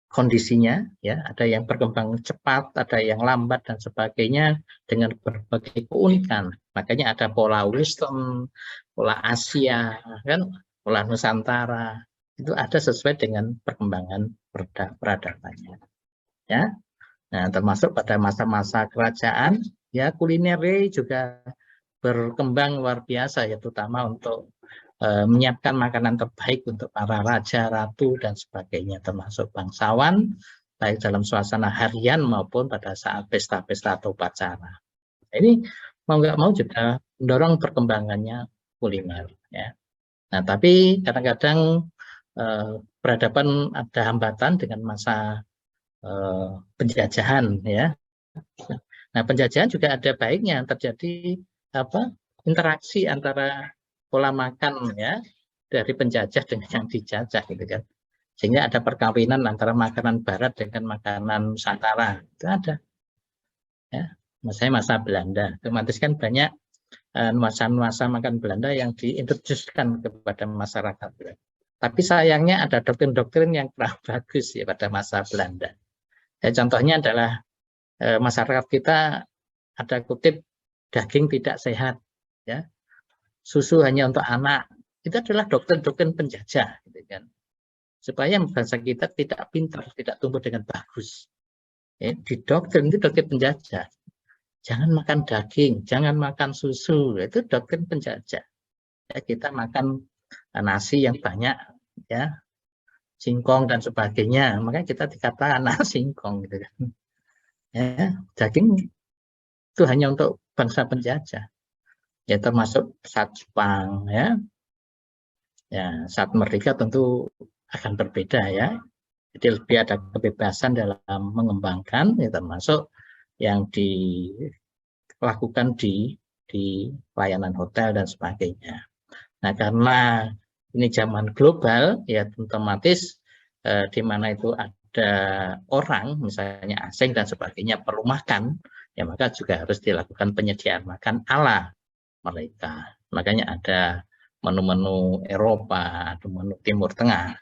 kondisinya, ya, ada yang berkembang cepat, ada yang lambat dan sebagainya dengan berbagai keunikan. Makanya ada pola Western, pola Asia, kan, pola Nusantara. itu ada sesuai dengan perkembangan peradabannya. Ya, nah termasuk pada masa-masa kerajaan, ya kuliner juga berkembang luar biasa, ya terutama untuk menyiapkan makanan terbaik untuk para raja, ratu dan sebagainya, termasuk bangsawan, baik dalam suasana harian maupun pada saat pesta-pesta atau upacara. Ini mau nggak mau juga mendorong perkembangannya kuliner. Ya. Nah, tapi kadang-kadang peradaban ada hambatan dengan masa penjajahan, ya. Nah, penjajahan juga ada baiknya, terjadi interaksi antara pola makan, ya, dari penjajah dengan yang dijajah, gitu kan. Sehingga ada perkawinan antara makanan barat dengan makanan Nusantara. Itu ada. Ya. Masa Belanda. Otomatis kan banyak nuansa-nuansa makan Belanda yang diintroduksikan kepada masyarakat. Tapi sayangnya ada doktrin-doktrin yang kurang bagus ya pada masa Belanda. Ya, contohnya adalah masyarakat kita ada kutip daging tidak sehat, ya, susu hanya untuk anak. Itu adalah doktrin-doktrin penjajah, gitu kan. Supaya bangsa kita tidak pintar, tidak tumbuh dengan bagus. Ya, di doktrin itu doktrin penjajah. Jangan makan daging, jangan makan susu, itu doktrin penjajah. Ya, kita makan nasi yang banyak, ya, singkong dan sebagainya, makanya kita dikatakan anak singkong, gitu kan. Ya, daging itu hanya untuk bangsa penjajah, ya termasuk saat Jepang, ya, ya saat merdeka tentu akan berbeda, ya. Jadi lebih ada kebebasan dalam mengembangkan, ya termasuk yang dilakukan di pelayanan hotel dan sebagainya. Nah, karena ini zaman global, ya otomatis di mana itu ada orang, misalnya asing dan sebagainya, perlu makan, ya maka juga harus dilakukan penyediaan makan ala mereka. Makanya ada menu-menu Eropa, ada menu Timur Tengah,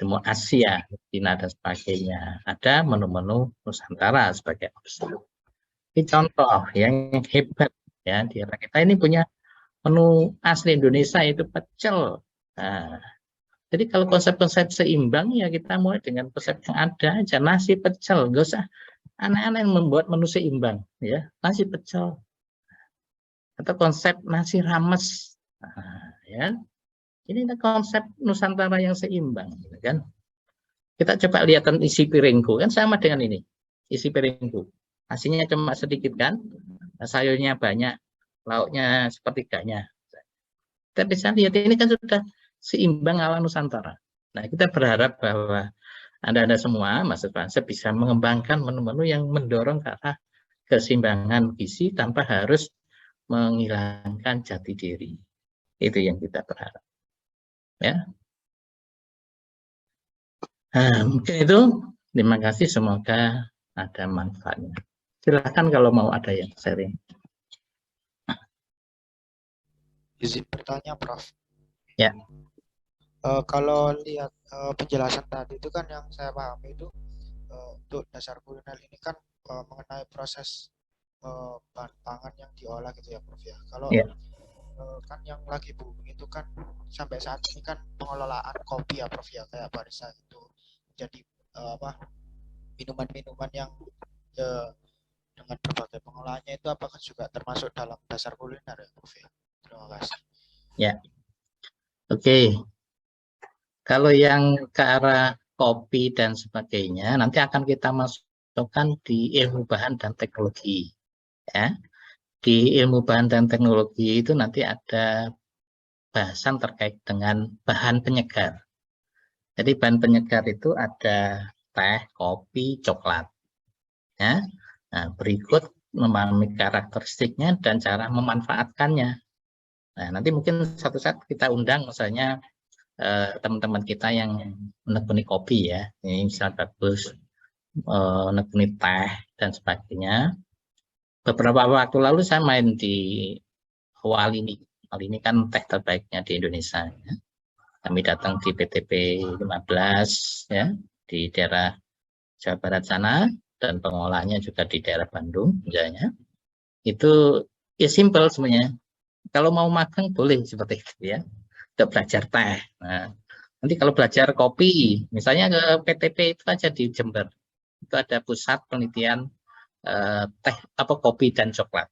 menu Asia, Cina dan sebagainya. Ada menu-menu Nusantara sebagai opsi. Ini contoh yang hebat, ya, di era kita ini punya menu asli Indonesia itu pecel. Nah, jadi kalau konsep-konsep seimbang, ya kita mulai dengan konsep yang ada aja, nasi pecel, nggak usah aneh-aneh membuat menu seimbang, ya, nasi pecel atau konsep nasi rames, nah, ya, ini konsep Nusantara yang seimbang, kan? Kita coba lihat isi piringku, kan sama dengan ini, isi piringku, nasinya cuma sedikit kan, sayurnya banyak, lauknya sepertiganya. Kita bisa lihat ini kan sudah seimbang ala Nusantara. Nah, kita berharap bahwa Anda semua, Mas Bangsa, bisa mengembangkan menu-menu yang mendorong ke arah keseimbangan gizi tanpa harus menghilangkan jati diri. Itu yang kita berharap. Ya. Nah, mungkin itu. Terima kasih. Semoga ada manfaatnya. Silakan kalau mau ada yang sharing. Izin bertanya, Prof. Ya. Kalau lihat penjelasan tadi itu kan yang saya pahami itu untuk dasar kuliner ini kan mengenai proses bahan pangan yang diolah gitu ya, Prof ya. Kalau kan yang lagi booming itu kan sampai saat ini kan pengelolaan kopi ya, Prof ya, kayak barista itu jadi minuman-minuman yang dengan berbagai pengolahannya itu apakah juga termasuk dalam dasar kuliner ya, Prof ya? Terima kasih. Ya. Oke. Kalau yang ke arah kopi dan sebagainya, nanti akan kita masukkan di ilmu bahan dan teknologi. Ya. Di ilmu bahan dan teknologi itu nanti ada bahasan terkait dengan bahan penyegar. Jadi bahan penyegar itu ada teh, kopi, coklat. Ya. Nah, berikut memahami karakteristiknya dan cara memanfaatkannya. Nah, nanti mungkin satu saat kita undang misalnya teman-teman kita yang menekuni kopi, ya, ini misalnya bagus, menekuni teh dan sebagainya. Beberapa waktu lalu saya main di Walini. Walini kan teh terbaiknya di Indonesia. Ya. Kami datang di PTP 15, ya, di daerah Jawa Barat sana, dan pengolahnya juga di daerah Bandung, misalnya. Itu ya simpel sebenarnya. Kalau mau makan boleh seperti itu, ya. Kita belajar teh. Nah, Nanti kalau belajar kopi, misalnya ke PTP itu aja di Jember, itu ada pusat penelitian teh apa kopi dan coklat.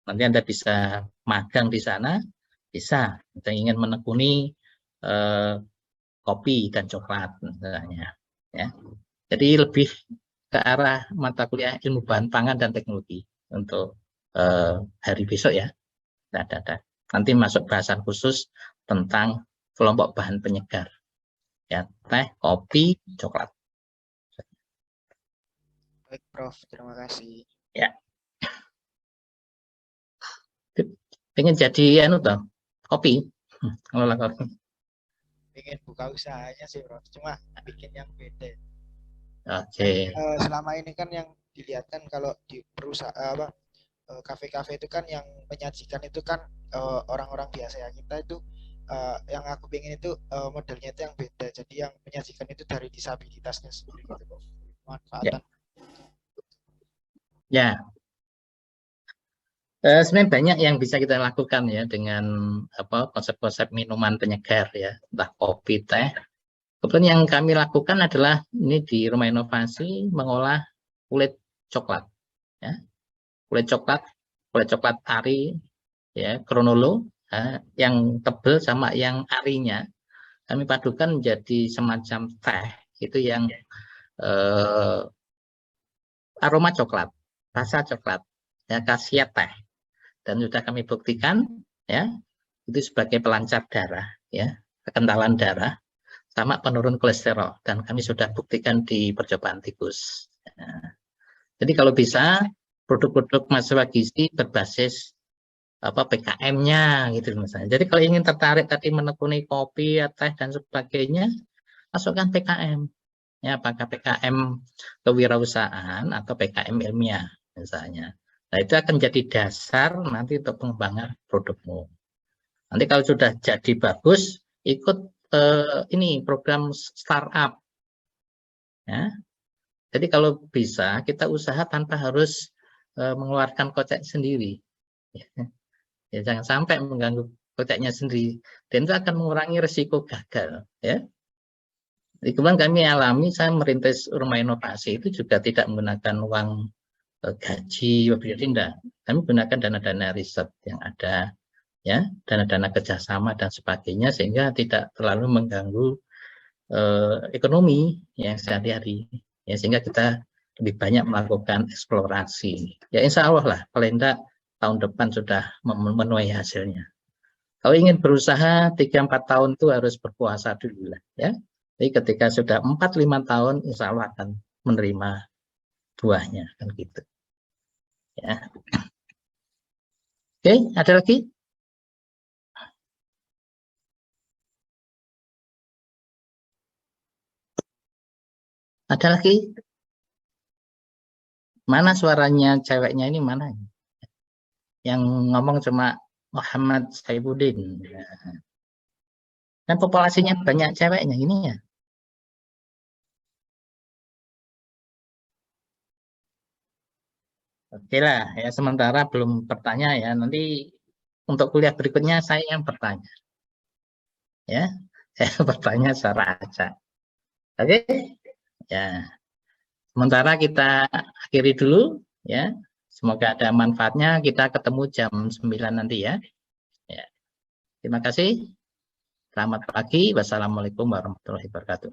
Nanti Anda bisa magang di sana, bisa. Kita ingin menekuni kopi dan coklat misalnya. Ya. Jadi lebih ke arah mata kuliah ilmu bahan pangan dan teknologi untuk hari besok ya. Ada. Nanti masuk bahasan khusus tentang kelompok bahan penyegar. Ya, teh, kopi, coklat. Baik, Prof. Terima kasih. Ya. Pengen jadi anu toh, kopi. Ngelola kopi. Pengen buka usahanya sih, Prof. Cuma bikin yang beda. Oke. Selama ini kan yang dilihat kan kalau di perusahaan apa kafe-kafe itu kan yang menyajikan itu kan orang-orang biasa ya. Kita itu yang aku pengen itu modelnya itu yang beda. Jadi yang menyajikan itu dari disabilitasnya sendiri gitu, Prof. Manfaatan. Ya. Sebenarnya banyak yang bisa kita lakukan ya dengan apa konsep-konsep minuman penyegar ya, entah kopi, teh. Kebetulan yang kami lakukan adalah ini di Rumah Inovasi mengolah kulit coklat, ya. Kulit coklat ari, ya, kronolo, yang tebal sama yang arinya kami padukan menjadi semacam teh itu yang aroma coklat, rasa coklat, ya, khasiat teh. Dan sudah kami buktikan ya itu sebagai pelancar darah ya, kekentalan darah sama penurun kolesterol, dan kami sudah buktikan di percobaan tikus. Jadi kalau bisa produk-produk mahasiswa gizi berbasis apa PKM-nya gitu misalnya. Jadi kalau ingin tertarik tadi menekuni kopi, teh dan sebagainya, masukkan PKM. Ya, apakah PKM kewirausahaan atau PKM ilmiah misalnya. Nah, itu akan jadi dasar nanti untuk pengembangan produkmu. Nanti kalau sudah jadi bagus, ikut ini program startup. Ya. Jadi kalau bisa kita usaha tanpa harus mengeluarkan kocek sendiri. Ya, jangan sampai mengganggu koceknya sendiri. Dan itu akan mengurangi risiko gagal. Ya. Kebetulan kami alami, saya merintis Rumah Inovasi itu juga tidak menggunakan uang gaji, tidak. Kami gunakan dana-dana riset yang ada, ya, dana-dana kerjasama dan sebagainya, sehingga tidak terlalu mengganggu ekonomi yang sehari-hari, ya, sehingga kita lebih banyak melakukan eksplorasi. Ya insya Allah lah, paling tidak tahun depan sudah memenuhi hasilnya. Kalau ingin berusaha 3-4 tahun itu harus berpuasa dulu lah, ya. Jadi ketika sudah 4-5 tahun, insya Allah akan menerima buahnya, kan gitu. Ya. Oke, ada lagi? Ada lagi? Mana suaranya ceweknya ini mana? Yang ngomong cuma Muhammad Saibuddin. Dan populasinya banyak ceweknya ini ya. Oke lah, ya sementara belum bertanya ya. Nanti untuk kuliah berikutnya saya yang bertanya. Ya, saya bertanya secara acak. Oke? Ya. Sementara kita akhiri dulu ya. Semoga ada manfaatnya. Kita ketemu jam 9 nanti ya. Ya. Terima kasih. Selamat pagi. Wassalamualaikum warahmatullahi wabarakatuh.